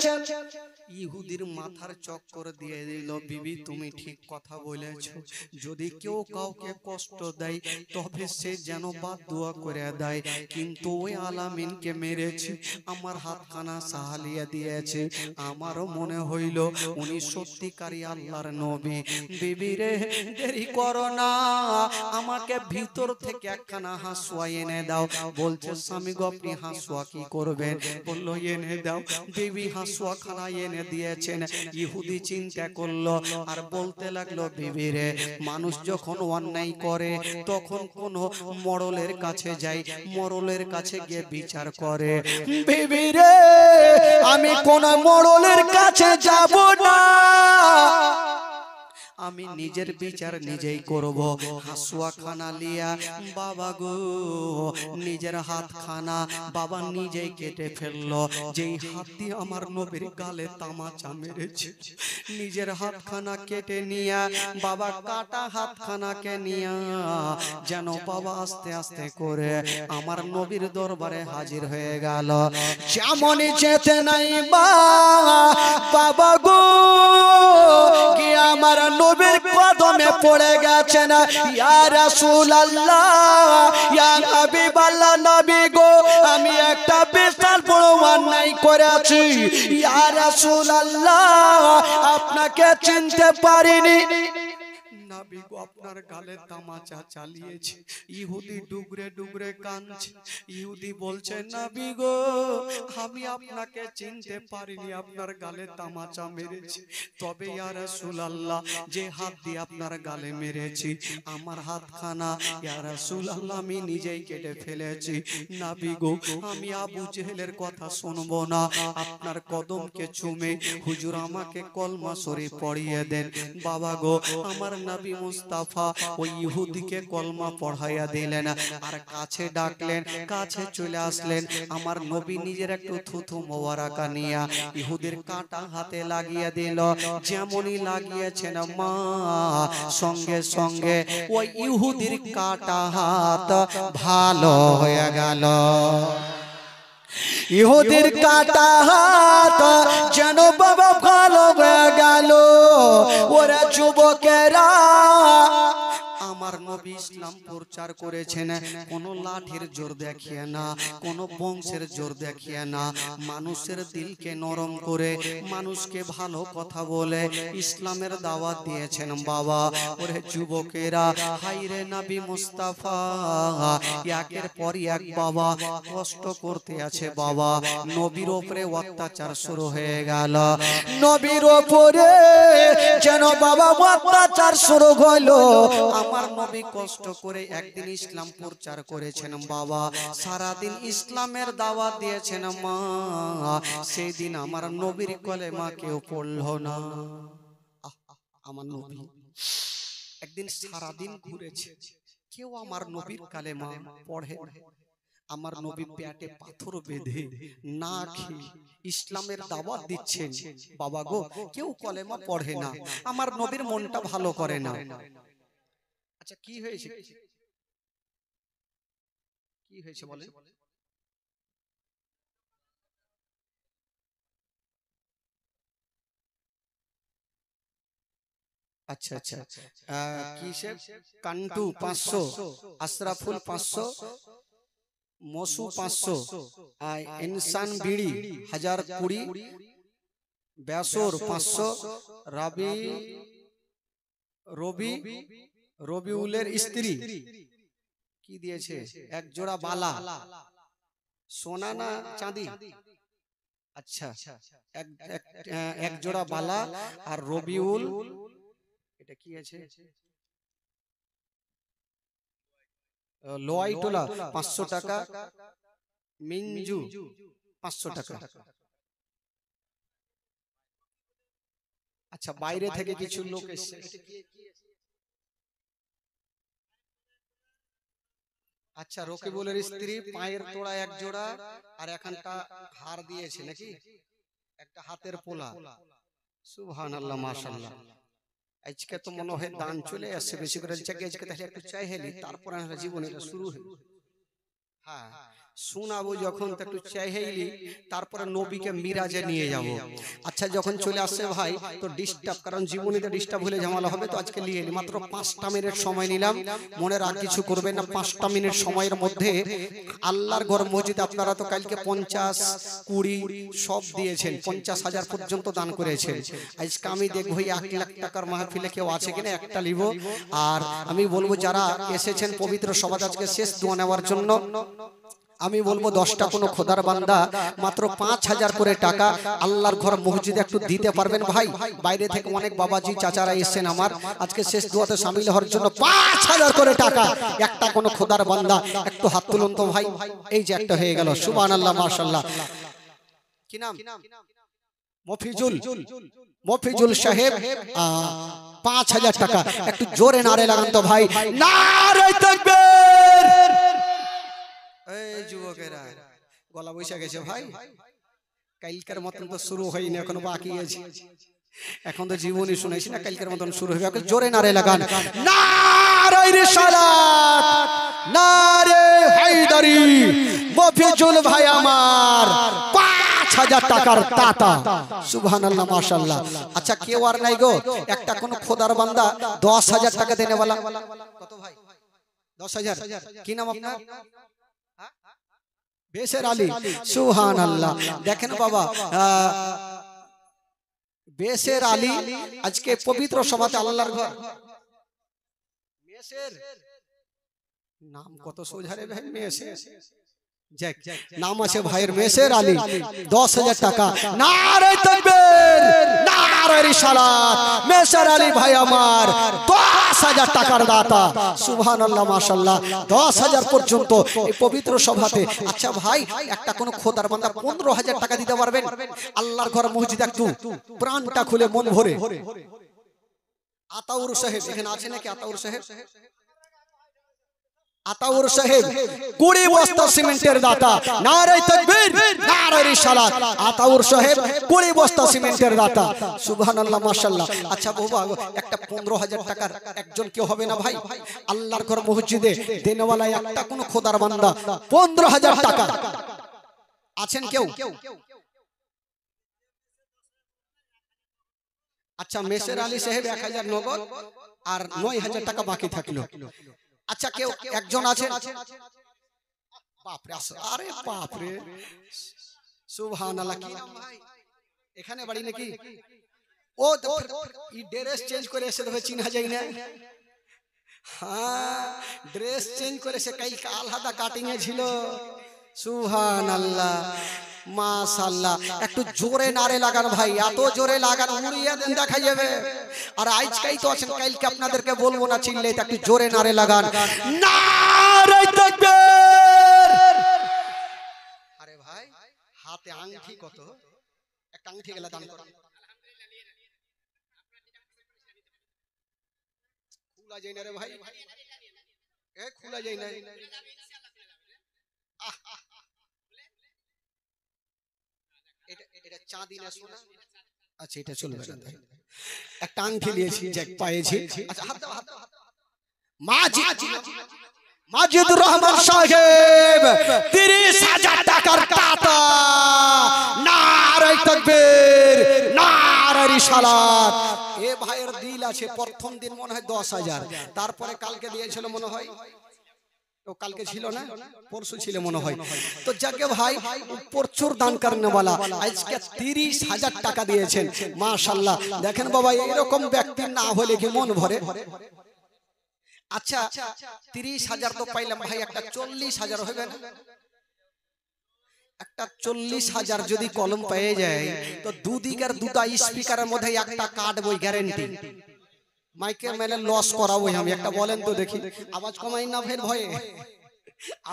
ইহুদির মাথার চক্কর দিয়ে দিল, বিবি তুমি ঠিক কথা বলেছো, যদি কেউ কাউকে কষ্ট দেয় তবে সে যেন বাদদুয়া করে দেয়, কিন্তু ওই আলামিনকে মেরেছে, আমার হাতখানা সাহালিয়া দিয়েছে, আমারও মনে হইল উনি সত্যিকারী আল্লাহর নবী। বিবি রে, দেরি করো না, আমাকে ভিতর থেকে একখানা হাসুয়া এনে দাও। বলছে, স্বামী গো, আপনি হাসুয়া কি করবেন? বললো, এনে দাও। বিবি হাসুয়া খানা এনে দিয়েছেন। ইহুদি চিন্তা করলো আর বলতে লাগলো, বিবি রে, মানুষ যখন অন্যায় করে তখন কোন মরলের কাছে যায়, মরলের কাছে গিয়ে বিচার করে। বিবি রে, আমি কোন মরলের কাছে যাব না, আমি নিজের বিচার নিজেই করব। হাসুয়া খানা লিয়া বাবা গো নিজের হাত খানা বাবা নিজেই কেটে ফেললো। যেই হাত দিয়ে আমার নবীর গালে তামাচা মেরেছে, নিজের হাত খানা কেটে নিয়া বাবা কাটা হাত খানাকে নিয়া যেন বাবা আস্তে আস্তে করে আমার নবীর দরবারে হাজির হয়ে গেল। যেমনই যেতে নাই বাবা গো, কি আমার নবীর কদমে পড়ে গেছেন। ইয়া রাসূলুল্লাহ, ইয়া হাবিবাল্লাহ, নবী গো, আমি একটা বিশাল বড় অন্যায় করেছি। ইয়া রাসূলুল্লাহ, আপনাকে চিনতে পারিনি। নবী গো, আপনার গালে তামাচা চালিয়েছে। ইহুদি ডুগরে ডুগরে কাঁদছে। ইহুদি বলছে, নবী গো, আমি আপনাকে চিনতে পারিনি, আপনার গালে তামাচা মেরেছি। তবে ইয়া রাসূলুল্লাহ, যে হাত দিয়ে আপনার গালে মেরেছি, আমার হাতখানা ইয়া রাসূলুল্লাহ আমি নিজেই কেটে ফেলেছি। নবী গো, আমি আবু জেহেলের কথা শুনবো না, আপনার কদমকে চুমে হুজুর আমাকে কলমা শরীফ পড়িয়ে দেন। বাবা গো, আমার নবী মুস্তাফা ওই ইহুদিকে কলমা পড়াইয়া দিলেন আর কাছে ডাকলেন, কাছে চলে আসলেন। আমার নবী নিজের একটু থুথু মোবারকা নিয়া ইহুদির কাটা হাতে লাগিয়ে দিল। যেমনই লাগিয়েছেন মা, সঙ্গে সঙ্গে ওই ইহুদির কাটা হাত ভালো হয়ে গেল। ইহুদির কাটা হাত যেন বাবা ভালো হয়ে গেল। ওরা যুবকেরা আমার নবী ইসলাম প্রচার করেছেন, কোন লাঠির জোর দেখিয়ে না, কোন বংশের জোর দেখিয়ে না, মানুষের দিলকে নরম করে মানুষকে ভালো কথা বলে ইসলামের দাওয়াত দিয়েছেন বাবা। ওরে যুবকেরা, হাইরে নবী মুস্তাফা একের পর এক বাবা কষ্ট করতে আছে বাবা। নবীর উপরে অত্যাচার শুরু হয়ে গেল, নবীর উপরে যেন বাবা অত্যাচার শুরু হলো। আমার নবী কষ্ট করে একদিন ইসলাম প্রচার করেছেন বাবা, সারাদিন ইসলামের দাওয়াত দিয়েছেন মা। সেই দিন আমার নবীর কলেমা কেউ পড়লো না। আমার নবী একদিন সারাদিন ঘুরেছে, কেউ আমার নবীর কালেমা পড়ে না। আমার নবী পেটে পাথর বেঁধে না খেয়ে ইসলামের দাওয়াত দিচ্ছেন বাবা গো, কেউ কলেমা পড়ে না। আমার নবীর মনটা ভালো করে না। আচ্ছা কি হয়েছে, কি হয়েছে বলেন? আচ্ছা আচ্ছা, কিসের কান্টু 500, আশরাফুল 500, মসু 500, ইনসান বিড়ি 1020, ব্যাসর 500, রবিউলের স্ত্রী কি দিয়েছে? এক জোড়া বালা, সোনা না চাঁদি? আচ্ছা, এক জোড়া বালা। আর রবিউল এটা কি আছে? লোয়াই টোলা 500 টাকা, মিঞ্জু 500 টাকা। আচ্ছা, বাইরে থেকে কিছু লোক এসেছে। আচ্ছা, রকিবুলের স্ত্রী পায়ের তোড়া এক জোড়া আর এখানটা হার দিয়েছে নাকি, একটা হাতের পোলা। সুবহানাল্লাহ, মাশাআল্লাহ। আজকে তো মনে হয় দান চলে আসছে বেশি করে। আজকে তাহলে একটু চাই হেলি, তারপর জীবনটা শুরু হলো। হ্যাঁ, শোনাবো যখন একটু চাই হেলি, তারপরে নবীকে মিরাজে নিয়ে যাব। আচ্ছা, যখন চলে আসছে ভাই তো ডিস্টার্ব, কারণ জীবনীতে ডিস্টার্ব হলে ঝামেলা হবে। তো আজকে নিয়ে এলি, মাত্র 5টা মিনিট সময় নিলাম। মনে রাখ, কিছু করবেন না। 5টা মিনিট সময়ের মধ্যে আল্লাহর ঘর মসজিদ, আপনারা তো কালকে 50, 20 সব দিয়েছেন, 50,000 পর্যন্ত দান করেছেন। আজকে আমি দেখবো 1 লাখ টাকার মাহফিলে কেউ আছে কিনা, একটা নিব। আর আমি বলবো যারা এসেছেন পবিত্র সভা আজকে শেষ দোয়া নেওয়ার জন্য, আমি বলবো 10টা কোনো খোদার বান্দা মাত্র 5,000 করে টাকা আল্লাহর ঘর মসজিদে একটু দিতে পারবেন ভাই? বাইরে থেকে অনেক বাবাজি চাচারা এসেছেন আমার আজকে শেষ দোয়াতে শামিল হওয়ার জন্য। 5,000 করে টাকা একটা কোনো খোদার বান্দা, একটু হাত তুলুন তো ভাই। এই যে একটা হয়ে গেল, সুবহানাল্লাহ, মাশাআল্লাহ। কি নাম? মফিজুল সাহেব, 5,000 টাকা। একটু জোরে নারে লাগান তো ভাই, নারে তাকবীর। এই যুবকেরা, গলা বৈশা গেছে ভাই। কালকের মতন তো শুরু হয়নি, এখনো বাকি আছে। এখন তো জীবনী শুনাইছি না, কালকের মতন শুরু হবে। জোরে নারে লাগান, নারে রিসালাত, নারে হায়দারি। মফিজুল ভাই আমার 5,000 টাকার দাতা। সুবহানাল্লাহ, মাশাআল্লাহ। আচ্ছা, কেউ আর নাই গো? একটা কোন খোদার বান্দা 10,000 টাকা দেনে वाला। কত ভাই? 10,000। কি নাম আপনার? বেশের আলী। সুবহানাল্লাহ। দেখেন বাবা, বেশের আলী আজকে পবিত্র সভাতে আল্লাহর ঘর মেশের নাম কত সোজা রে ভাই, মেশের নাম আছে ভাইয়ের, মেশের আলী। 10,000 টাকা। নারে তাকবীর, নারে রিসালাত। মেশের আলী ভাই আমার 10,000 টাকার দাতা। সুবহানাল্লাহ, মাশাআল্লাহ। 10,000 পর্যন্ত এই পবিত্র সভাতে। আচ্ছা ভাই, একটা কোন খোদার বান্দা 15,000 টাকা দিতে পারবেন আল্লাহর ঘর মসজিদ একটু প্রাণটা খুলে মন ভরে? আতাউর সাহেব এখানে আছে নাকি? আতাউর সাহেব, আতাউর সাহেব 20 বস্তা সিমেন্টের দাতা। নারে তাকবীর, নারে রিসালাত। আতাউর সাহেব 20 বস্তা সিমেন্টের দাতা। সুবহানাল্লাহ, মাশাআল্লাহ। আচ্ছা বাবা, একটা 15,000 টাকার একজন কেউ হবে না ভাই? আল্লাহর ঘর মসজিদে দেনেওয়ালা একটা কোন খোদার বান্দা 15,000 টাকা আছেন কেউ? আচ্ছা, মেসের আলী সাহেব 1000 নগদ আর 9000 টাকা বাকি থাকলো। আচ্ছা, কেউ একজন আছেন? বাপরে, আরে বাপরে, সুবহানাল্লাহ। কি নাম ভাই? এখানে বাড়ি নাকি? ও এই ড্রেস চেঞ্জ করে এসে তবে চিনা যায় না। হ্যাঁ, ড্রেস চেঞ্জ করে সে কাল আলাদা কাটিং এ ছিল। সুবহানাল্লাহ, মাশাআল্লাহ। একটু জোরে নারে লাগান ভাই, এত জোরে লাগান উড়িয়ে দেন, দেখা যাবে। আর আজকেই তো আছেন, কালকে আপনাদেরকে বলবো না চিল্লে, একটু জোরে নারে লাগান, নারে তাকবীর। আরে ভাই, হাতে আংটি কত? একটা আংটি গেলে দান করুন। খোলা যায় না রে ভাই, এ খোলা যায় না। এটা চাঁদি না সোনা? আচ্ছা, এটা চলবে না। একটা আংটি নিয়েছি, জ্যাক পায়েছি। আচ্ছা, হাত দাও, হাত দাও। মাজিদুর রহমান সাহেব 30,000 টাকার টাকা। নারে তাকবীর, নারে রিসালাত। এ ভাইয়ের দিল আছে। প্রথম দিন মনে হয় 10,000, তারপরে কালকে দিয়েছিল মনে হয়, তো কালকে ছিল না, পরশু ছিল মনে হয়। তো যাকে ভাই প্রচুর দান করনেওয়ালা, আজকে 30,000 টাকা দিয়েছেন। মাশাআল্লাহ। দেখেন বাবা, এরকম ব্যক্তি না হলে কি মন ভরে? আচ্ছা, 30,000 তো পাইলাম ভাই, একটা 40,000 হবে না? একটা 40,000 যদি কলম পেয়ে যায়, তো দুদিকের দুটা স্পিকারের মধ্যে একটা কাট বই গ্যারান্টি। মাইকে মেলে লস করাবো আমি একটা, বলেন তো দেখি। আওয়াজ কমাই না ভাই, ভয়ে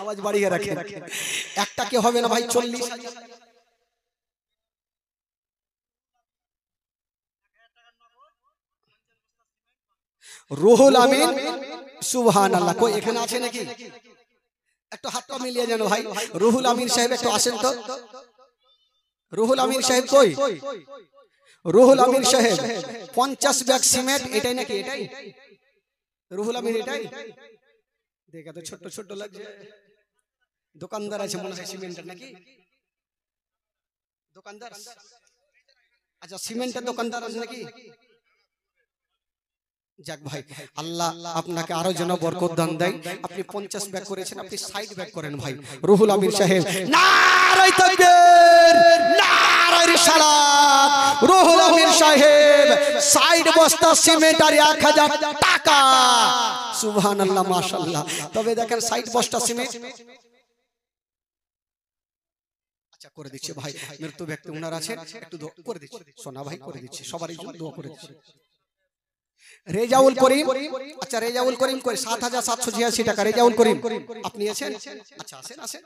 আওয়াজ বাড়িয়ে রাখেন। একটা কি হবে না ভাই? 40,000। রুহুল আমিন, সুবহানাল্লাহ। কই এখানে আছে নাকি? একটু হাতটা মিলিয়ে যেন ভাই। রুহুল আমিন সাহেব একটু আসেন তো। রুহুল আমিন সাহেব কই? রুহুল আমিন সাহেব 50 ব্যাগ সিমেন্ট, এটাই নাকি? এটাই রুহুল আমিন, এটাই। দেখা তো ছোট ছোট লাগছে। দোকানদার আছে মনে হয় সিমেন্টের নাকি? দোকানদার? আচ্ছা, সিমেন্টের দোকানদার আছে নাকি? যাক ভাই, আল্লাহ আপনাকে আরো যেন বরকত দান দেয়। আপনি 50 ব্যাগ করেছেন, আপনি 60 ব্যাগ করেন ভাই। রুহুল আমিন সাহেব, নারে তাকবীর, নারে রিসালাত। রুহুল আমিন সাহেব 60 বস্তা সিমেন্ট আর 1000 টাকা। সুবহানাল্লাহ, মাশাআল্লাহ। তবে দেখেন 60 বস্তা সিমেন্ট। আচ্ছা, করে দিচ্ছি ভাই। মৃত্যু ব্যক্তি উনার আছে, একটু দোয়া করে দিচ্ছি। সোনা ভাই করে দিচ্ছি, সবারই জন্য দোয়া করে দিচ্ছি। রেজাউল করিম, আচ্ছা রেজাউল করিম কই? 7,786 টাকা। রেজাউল করিম আপনি আছেন? আচ্ছা, আসেন আসেন।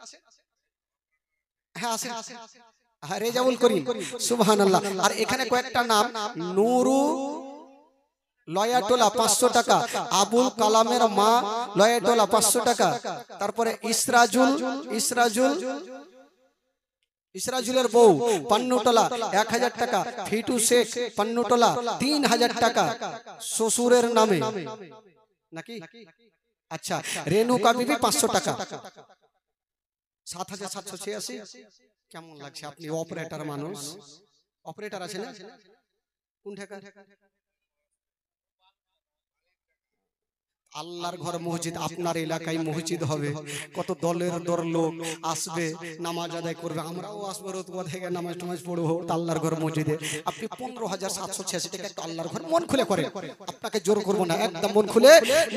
হ্যাঁ আসেন। হ্যাঁ, রেজাউল করিম, সুবহানাল্লাহ। আর এখানে কয়েকটা নাম, নুরু লয়াটোলা 500 টাকা, আবুল কালামের মা লয়াটোলা 500 টাকা, তারপরে ইসরাজুলের বউ পান্নুটোলা 1000 টাকা, ফিটু শেখ পান্নুটোলা 3000 টাকা শ্বশুরের নামে নাকি? আচ্ছা, রেনুকা বিবি 500 টাকা। 7,786। কেমন লাগছে? আপনি অপারেটর মানুষ, অপারেটর আছে না? কোন টাকা? আল্লাহর ঘর মসজিদ, আপনার এলাকায় মসজিদ হবে, কত দলের দল লোক আসবে, নামাজ আদায় করবে, আমরাও আসবো রোতবা থেকে নামাজ টামাজ পড়বো আল্লাহর ঘর মসজিদে। আপনি 15,786 টাকা একটু আল্লাহর ঘর মন খুলে করেন, আপনাকে জোর করবো না, একদম মন খুলে।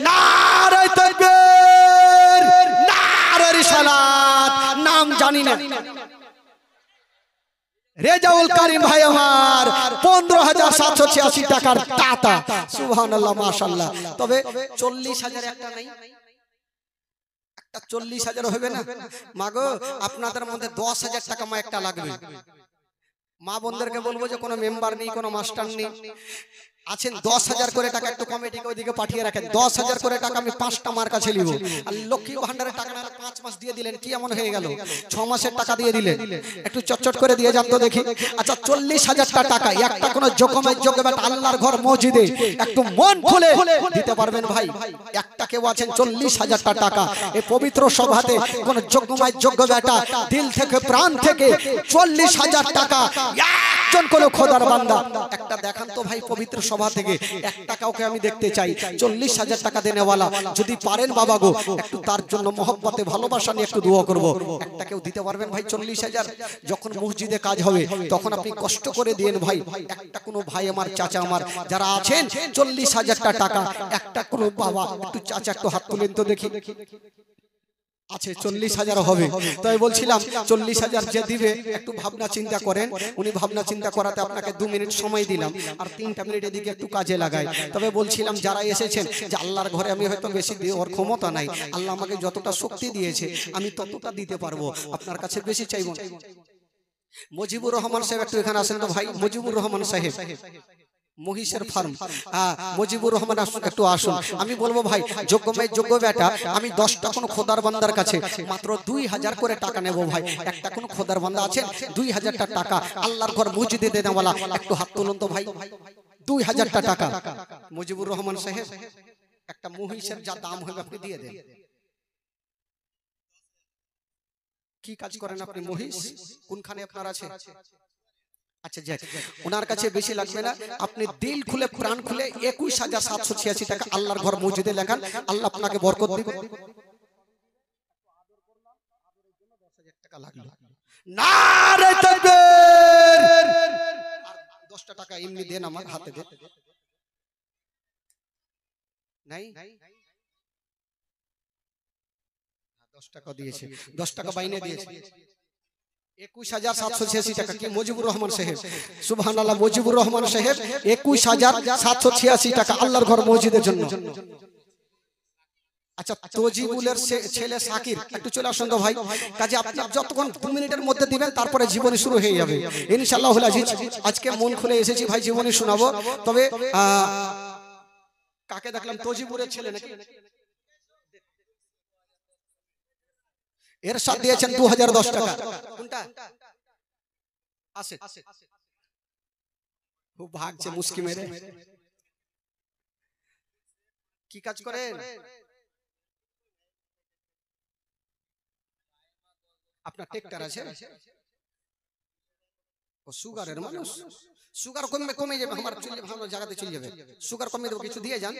নারে তাকবীর, নারে রিসালাত। নাম জানি না। রেজাউল করিম ভাই আমার 15,786 টাকার টাকা। সুবহানাল্লাহ, মাশাআল্লাহ। তবে 40,000 একটা নাই? একটা 40,000 হবে না? মাগো, আপনাদের মধ্যে 10,000 টাকা একটা লাগবে। মা বোনদেরকে বলবো যে কোনো মেম্বার নেই, কোনো মাস্টার নেই, আছেন 10,000 করে টাকা একটু কমিটিকে ওইদিকে পাঠিয়ে রাখেন। 10,000 করে টাকা আমি 5টা মার কাছে নিব। আর লক্ষ্মী ভান্ডারের টাকা না 5 মাস দিয়ে দিলেন, কি এমন হয়ে গেল? 6 মাসের টাকা দিয়ে দিলেন, একটু চটচট করে দিয়ে যান তো দেখি। আচ্ছা 40,000 টাকা একটা কোন জকমের যোগ্যবাট আল্লাহর ঘর মসজিদে একটু মন খুলে দিতে পারবেন ভাই? একটা কেউ আছেন 40,000 টাকা এই পবিত্র সভাতে কোন জকমায় যোগ্যবাটা দিল থেকে প্রাণ থেকে 40,000 টাকা একজন কোন খোদার বান্দা একটা দেখান তো ভাই পবিত্র সভা থেকে। একটা কাউকে আমি দেখতে চাই 40,000 টাকা দেনেওয়ালা, যদি পারেন বাবা গো একটু তার জন্য মহব্বতে ভালোবাসা নিয়ে একটু দোয়া করব। একটা কেউ দিতে পারবেন ভাই 40,000? যখন মসজিদে কাজ হবে তখন আপনি কষ্ট করে দিয়েন ভাই। একটা কোনো ভাই আমার, চাচা আমার যারা আছেন 40,000 টাকা একটা কোনো বাবা একটু চাচা একটু হাত তুলেন তো দেখি। আছে 40,000 হবে। তাই বলছিলাম 40,000 যে দিবে একটু ভাবনা চিন্তা করেন। উনি ভাবনা চিন্তা করাতে আপনাকে 2 মিনিট সময় দিলাম, আর 3টা মিনিট এদিকে একটু কাজে লাগাই। তবে বলছিলাম যারা এসেছেন যে আল্লাহর ঘরে আমি হয়তো বেশি দেওয়ার ক্ষমতা নাই, আল্লাহ আমাকে যতটা শক্তি দিয়েছে আমি ততটা দিতে পারবো, আপনার কাছে বেশি চাইব না। মুজিবুর রহমান সাহেব একটু এখানে আসেন তো ভাই। মুজিবুর রহমান সাহেব মহিষের ফার্ম, মুজিবুর রহমান একটু আসুন। আমি বলবো ভাই যোগ্য বেটা আমি 10টা কোন খোদার বান্দার কাছে মাত্র 2,000 করে টাকা নেব ভাই। একটা কোন খোদার বান্দা আছেন 2,000 টাকা আল্লাহর ঘর মসজিদে দেনেওয়ালা একটু হাত তুলুন তো ভাই। 2,000 টাকা মুজিবুর রহমান সাহেব একটা মহিষের যা দাম হবে আপনি দিয়ে দেন। কি কাজ করেন আপনি? মহিষ কোনখানে আপনার আছে? আচ্ছা যাক, ওনার কাছে বেশি লাগবে না, আপনি দিল খুলে প্রাণ খুলে 21,786 টাকা আল্লাহর ঘর মসজিদে লেখান, আল্লাহ আপনাকে বরকত দিবে। নারে তাকবীর! আর 10টা টাকা এমনি দেন আমার হাতে দেন। নাই 10 টাকা দিয়েছে, 10 টাকা বাইনে দিয়েছে। 21,786 টাকা কি মুজিবুর রহমান সাহেব? সুবহানাল্লাহ, মুজিবুর রহমান সাহেব 21,786 টাকা আল্লাহর ঘর মসজিদের জন্য। আচ্ছা তজিবুলের ছেলে সাকির একটু চলে আসুন তো ভাই। কাজে আপনি যতক্ষণ 2 মিনিটের মধ্যে দিবেন তারপরে জীবনী শুরু হয়ে যাবে ইনশাআল্লাহুল আজিজ। আজকে মন খুলে এসেছি ভাই, জীবনী শোনাবো। তবে কাকে দেখলাম? তজিবুলের ছেলে নাকি? এর সাথে দিয়েছেন 2010 টাকা। কোনটা আছে? খুব ভাগছে মুস্কি মেরে। কি কাজ করেন? আপনার ট্রাক্টর আছে? ও সুগারের মানুষ, সুগার কমে যাবে আমার, চলে ভালো জায়গাতে চলে যাবে। সুগার কমে দেবো, কিছু দিয়ে যান।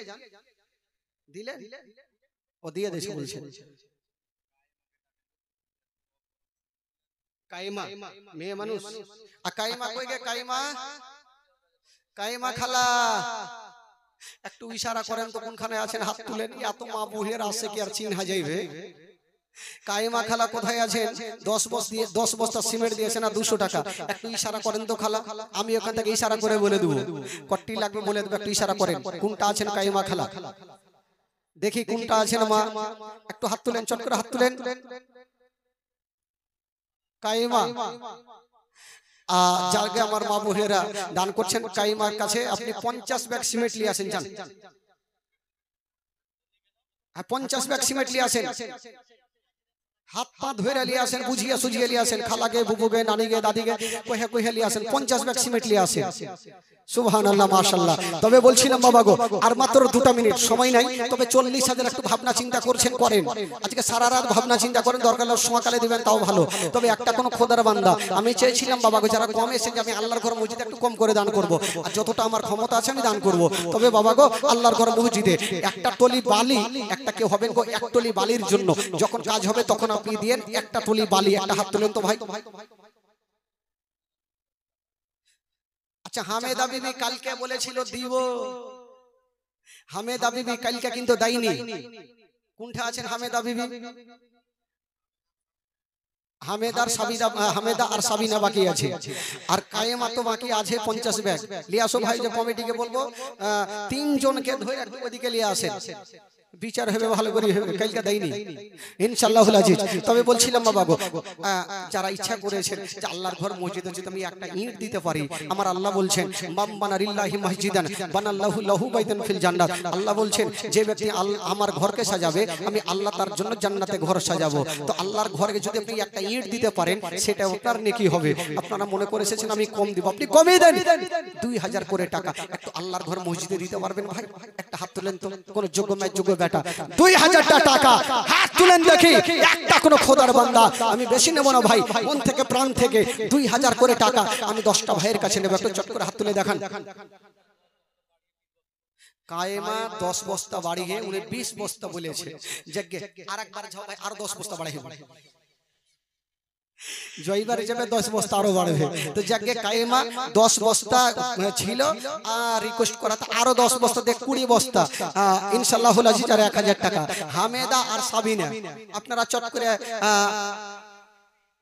দিলে ও দিয়ে দেছে বলছে। কাইমা মেয়ে মানুষ, আর কাইমা কই গে? কাইমা কাইমা খালা একটু ইশারা করেন তো কোনখানে আছেন, হাত তুলেন। এত মা বুহের আসে কি আর চিনহা যাইবে? কাইমা খালা কোথায় আছেন? 10 বস্তা সিমেন্ট দিয়েছে না 200 টাকা, একটু ইশারা করেন তো খালা। আমি ওখান থেকে ইশারা করে বলে দেবো কট্টি লাগবে বলে দেবো, একটু ইশারা করেন। কোনটা আছেন কাইমা খালা? দেখি কোনটা আছেন মা, একটু হাত তুলেন, চট করে হাত তুলেন। কাইমা যাকে আমার মা বোনেরা দান করছেন, কাইমার কাছে আপনি 50 ব্যাগ সিমেন্ট নিয়ে আসেন। যান, 50 ব্যাগ সিমেন্ট নিয়ে আসেন। হাত পা ধরে নিয়ে আসেন, বুঝিয়ে সুঝিয়ে নিয়ে আসেন। খালাকে, বুবুকে, নানিকে, দাদিকে কহে কহে নিয়ে আসেন। 50 ব্যাগ সিমেন্ট নিয়ে আসেন। সুবহানাল্লাহ, মাশাআল্লাহ। তবে বলছিলাম বাবা গো, আর মাত্র 2টা মিনিট সময় নাই। তবে 40,000 একটু ভাবনা চিন্তা করছেন, করেন। আজকে সারা রাত ভাবনা চিন্তা করেন, দরকার হলে সকালে দিবেন তাও ভালো। তবে একটা কোন খোদার বান্দা আমি চেয়েছিলাম বাবা গো, যারা কম এসে আমি আল্লাহর ঘর মসজিদে একটু কম করে দান করব, আর যতটা আমার ক্ষমতা আছে আমি দান করব। তবে বাবা গো আল্লাহর ঘর মসজিদে একটা টলি বালি, একটা কেউ হবেন গো 1 টলি বালির জন্য যখন কাজ হবে তখন আপনি দিয়েন 1টা টলি বালি। একটা হাত তুলেন তো ভাই। আচ্ছা হামেদা বিবি কালকে বলেছিল দিব, হামেদা বিবি কালকে কিন্তু দেয়নি। কোনটা আছেন হামেদা বিবি? হামেদা আর সাবিনা বাকি আছে, আর কায়েমা তো বাকি আছে 50 ব্যাগ। লিয়ে আসো ভাই, যে কমিটিকে বলবো 3 জনকে ধরে ওদিকে নিয়ে আসেন। বিচার হবে ভালো করে হবে, কালকে দেয়নি ইনশাআল্লাহুল আজিজ। তবে বলছিলাম বাবা গো, যারা ইচ্ছা করেছেন যে আল্লাহর ঘর মসজিদে যদি আমি একটা ইট দিতে পারি, আমার আল্লাহ বলছেন মান বানা লিল্লাহি মসজিদান বানাল্লাহু লাহু বাইতান ফিল জান্নাত। আল্লাহ বলছেন যে ব্যক্তি আমার ঘরকে সাজাবে, আমি আল্লাহ তার জন্য জান্নাতে ঘর সাজাবো। তো আল্লাহর ঘরে যদি আপনি একটা ইট দিতে পারেন, সেটা আপনার নেকি হবে। আপনারা মনে করে এসেছেন আমি কম দিব, আপনি কমই দেন, 2000 করে টাকা একটু আল্লাহর ঘর মসজিদে দিতে পারবেন ভাই? একটা হাত তুলেন তো, কোন যোগ্য মেয়ে যোগ্য বেটা, 2000 টাকা হাত তুলেন দেখি, একটা কোন খোদার বান্দা। আমি বেশি নেব না ভাই, মন থেকে প্রাণ থেকে 2000 করে টাকা আমি 10টা ভাইয়ের কাছে নেব, একটু চট করে হাত তুলে দেখান। কায়েমা 10 বস্তা বাড়িয়ে উনি 20 বস্তা বলেছে, যজ্ঞে আরেকবার যাও ভাই, আরো 10 বস্তা বাড়াই হবে, জয়বার হিসেবে 10 বস্তা আরো বাড়বে। তো যজ্ঞে কায়েমা 10 বস্তা ছিল, আর রিকোয়েস্ট করা তো আরো 10 বস্তা দেখ 20 বস্তা ইনশাআল্লাহুল আজিজ, আর 1000 টাকা হামেদা আর সাবিনা। আপনারা চট করে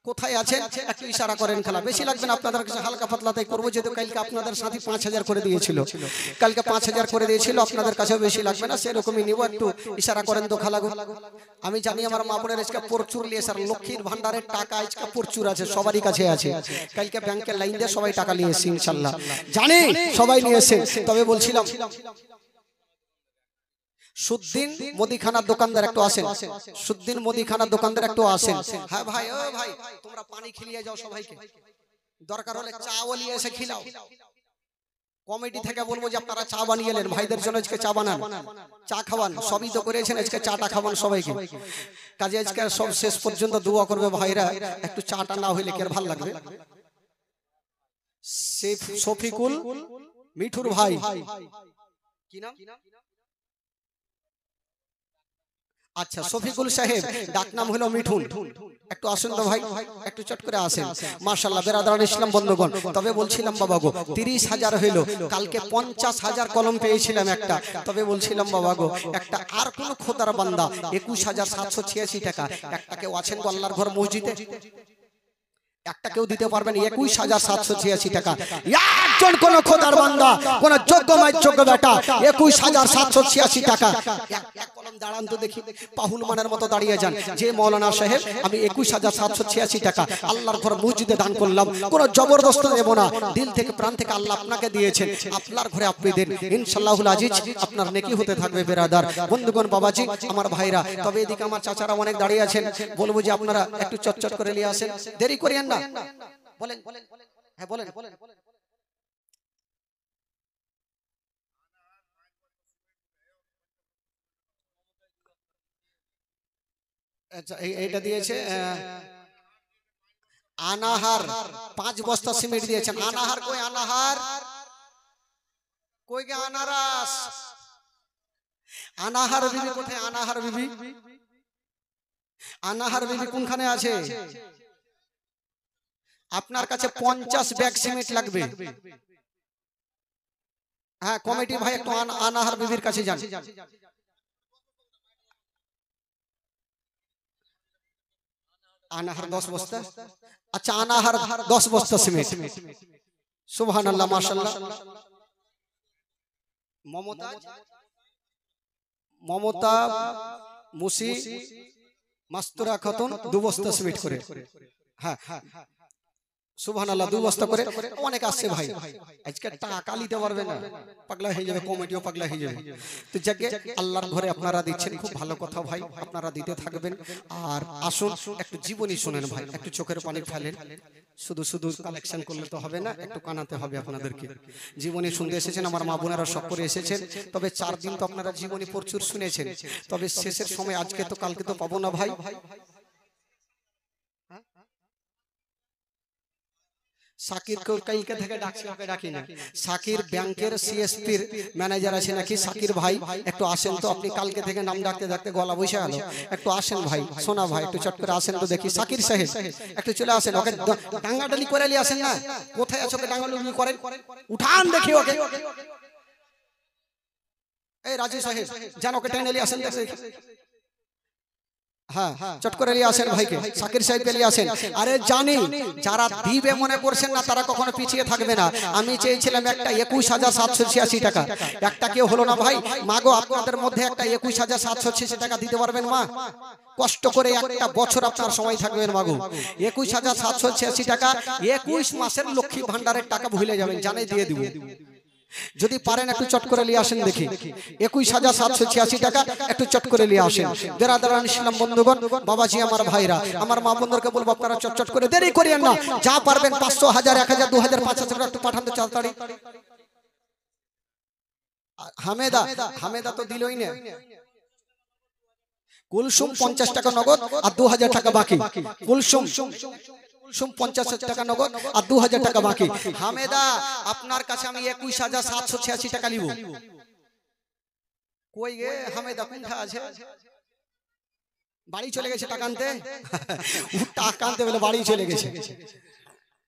কোথায় আছেন একটু ইশারা করেন, খেলা বেশি লাগবে না আপনাদের কাছে, হালকা পাতলাতেই করবো, যেহেতু কালকে আপনাদের সাথে 5000 করে দিয়েছিল, কালকে 5000 করে দিয়েছিল, আপনাদের কাছেও বেশি লাগবে না, সেরকমই নিব, একটু ইশারা করেন তো খালাগো। আমি জানি আমার মা বোনের আজকে প্রচুর নিয়ে স্যার, লক্ষ্মীর ভান্ডারের টাকা আজকে প্রচুর আছে, সবারই কাছে আছে, কালকে ব্যাংকের লাইন দিয়ে সবাই টাকা নিয়ে এসেছে ইনশাআল্লাহ, জানি সবাই নিয়ে এসেছে। তবে বলছিলাম সুদ্দিন মুদিখানার দোকানদার একটু আসেন, সুদ্দিন মুদিখানার দোকানদার একটু আসেন। হ্যাঁ ভাই, ও ভাই তোমরা পানি খিলিয়ে যাও সবাইকে, দরকার হলে চাও নিয়ে এসে খিলাও। কমিটি থেকে বলবো যে আপনারা চা বানিয়ে নেন, ভাইদের জন্য আজকে চা বানান, চা খাওয়ান, সবই তো করেছেন, আজকে চাটা খাওয়ান সবাইকে। কাজে আজকে সব শেষ পর্যন্ত দোয়া করবে ভাইরা, একটু চাটা না হইলে কি আর ভালো লাগবে। শফিকুল মিঠুর ভাই, কি নাম? আচ্ছা শফিকুল সাহেব, ডাক নাম হলো মিঠুন, একটু আসুন তো ভাই, একটু চট করে আসেন। মাশাআল্লাহ বেরাদারান ইসলাম বন্ধুগণ, তবে বলছিলাম বাবা গো 30,000 হইলো, কালকে 50,000 কলম পেয়েছিলাম একটা। তবে বলছিলাম বাবা গো, একটা আর কোন খোদার বান্দা 21,786 টাকা, একটা কেউ আছেন গো আল্লাহর ঘর মসজিদে? একটা কেউ দিতে পারবেন 21,786 টাকা? একজন কোন খোদার বান্দা, কোন যোগ্য মাই যোগ্য বেটা 21,786 টাকা এক কলম দাঁড়ান তো দেখি, পাহুল মানের মতো দাঁড়িয়ে যান যে মৌলানা সাহেব আমি 21,786 টাকা আল্লাহর ঘর মসজিদে দান করলাম, কোন জবরদস্ত দেব না, দিল থেকে প্রাণ থেকে আল্লাহ আপনাকে দিয়েছেন, আপনার ঘরে আপনি দেন, ইনশাআল্লাহুল আজিজ আপনার নেকি হতে থাকবে। বেরাদার বন্ধুগণ, বাবাজি আমার ভাইরা, তবে এদিকে আমার চাচারা অনেক দাঁড়িয়ে আছেন, বলবো যে আপনারা একটু চটচট করে নিয়ে আসেন, দেরি করিয়েন না, বলেন হ্যাঁ বলেন। আচ্ছা এইটা দিয়েছে আনাহার, 5 বস্তা সিমেন্ট দিয়েছেন। আনাহার কই? আনাহার কই গে? আনারাস, আনাহার বিবি কোথায়? আনাহার বিবি, আনাহার বিবি কোনখানে আছে? আপনার কাছে 50 ব্যাগ সিমেন্ট লাগবে। হ্যাঁ কমিটি ভাই একটু আনাহার বিবির কাছে যান। আনাহার 10 বস্তা, আচ্ছা আনাহার 10 বস্তা সিমেন্ট, সুবহানাল্লাহ মাশাআল্লাহ। মমতা মুসি মাস্তুরা খাতুন 2 বস্তা সিমেন্ট করে, হ্যাঁ সুবহানাল্লাহ 2 বস্তা করে, অনেক আসছে ভাই, আজকে টাকা নিতে পারবে না, পাগলা হয়ে যাবে, কমিটিও পাগলা হয়ে যাবে। তো যাকে আল্লাহর ঘরে আপনারা দিচ্ছেন, খুব ভালো কথা ভাই, আপনারা দিতে থাকবেন। আর আসুন একটু জীবনী শুনেন ভাই, একটু চোখের পানি ফেলেন, শুধু শুধু কালেকশন করলে তো হবে না, একটু কানাতে হবে আপনাদেরকে। জীবনী শুনতে এসেছেন, আমার মা বোনেরা সব করে এসেছেন, তবে 4 দিন তো আপনারা জীবনী প্রচুর শুনেছেন, তবে শেষের সময় আজকে তো কালকে তো পাবো না ভাই। সাকির কালকে থেকে ডাকছি, ওকে ডাকি না। সাকির ব্যাংকের সিএসপির ম্যানেজার আছে নাকি, সাকির ভাই একটু আসেন তো, আপনি কালকে থেকে নাম ডাকতে ডাকতে গলা বসে গেল, একটু আসেন ভাই, সোনা ভাই একটু চট করে আসেন তো দেখি। সাকির সাহেব একটু চলে আসেন, ওকে ডাঙ্গাডালি করে নিয়ে আসেন না, কোথায় আছে ওকে ডাঙ্গাডালি করেন, উঠান দেখি ওকে। এই রাজু সাহেব জান ওকে টেনে নিয়ে আসেন দেখি। হ্যাঁ চট করে নিয়ে আসেন ভাইকে, শাকির সাহেবকে নিয়ে আসেন। আরে জানি যারা দিবে মনে করছেন না তারা কখনো পিছিয়ে থাকবে না। আমি চেয়েছিলাম একটা 21,786 টাকা, একটা কেউ হলো না ভাই। মাগো আপনাদের মধ্যে একটা 21,786 টাকা দিতে পারবেন মা? কষ্ট করে একটা বছর আপনার সময় থাকবেন মাগো। 21,786 টাকা 21 মাসের লক্ষ্মী ভান্ডারের টাকা ভুলে যাবেন, জানাই দিয়ে দিব। যদি পারেন একটু চট করে নিয়ে আসেন দেখি। 21,786 টাকা একটু চট করে নিয়ে আসেন। বেরাদারান ইসলাম বন্ধুগণ, বাবাজি আমার ভাইরা, আমার মা বোনদেরকে বলবো আপনারা চট করে, দেরি করিয়েন না। যা পারবেন 500, 1000, 1000, 2000, 5000 একটু পাঠান তো তাড়াতাড়ি। হামেদা তো দিলই না। কুলসুম 50 টাকা নগদ আর 2000 টাকা বাকি। কুলসুম 50 টাকা নগদ আর 2000 টাকা বাকি। হামেদা আপনার কাছে আমি 21,786 টাকা নিব। কই গে হামেদা, কোনটা আছে? বাড়ি চলে গেছে টাকা আনতে। টাকা আনতে বলে বাড়ি চলে গেছে।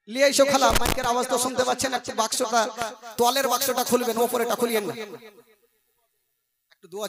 লিয়ে এসো খালা, মাইকের আওয়াজ তো শুনতে পাচ্ছেন। একটু বাক্সটা, তোয়ালের বাক্সটা খুলবেন, ওপরেটা খুলিয়েন না। একটু দোয়া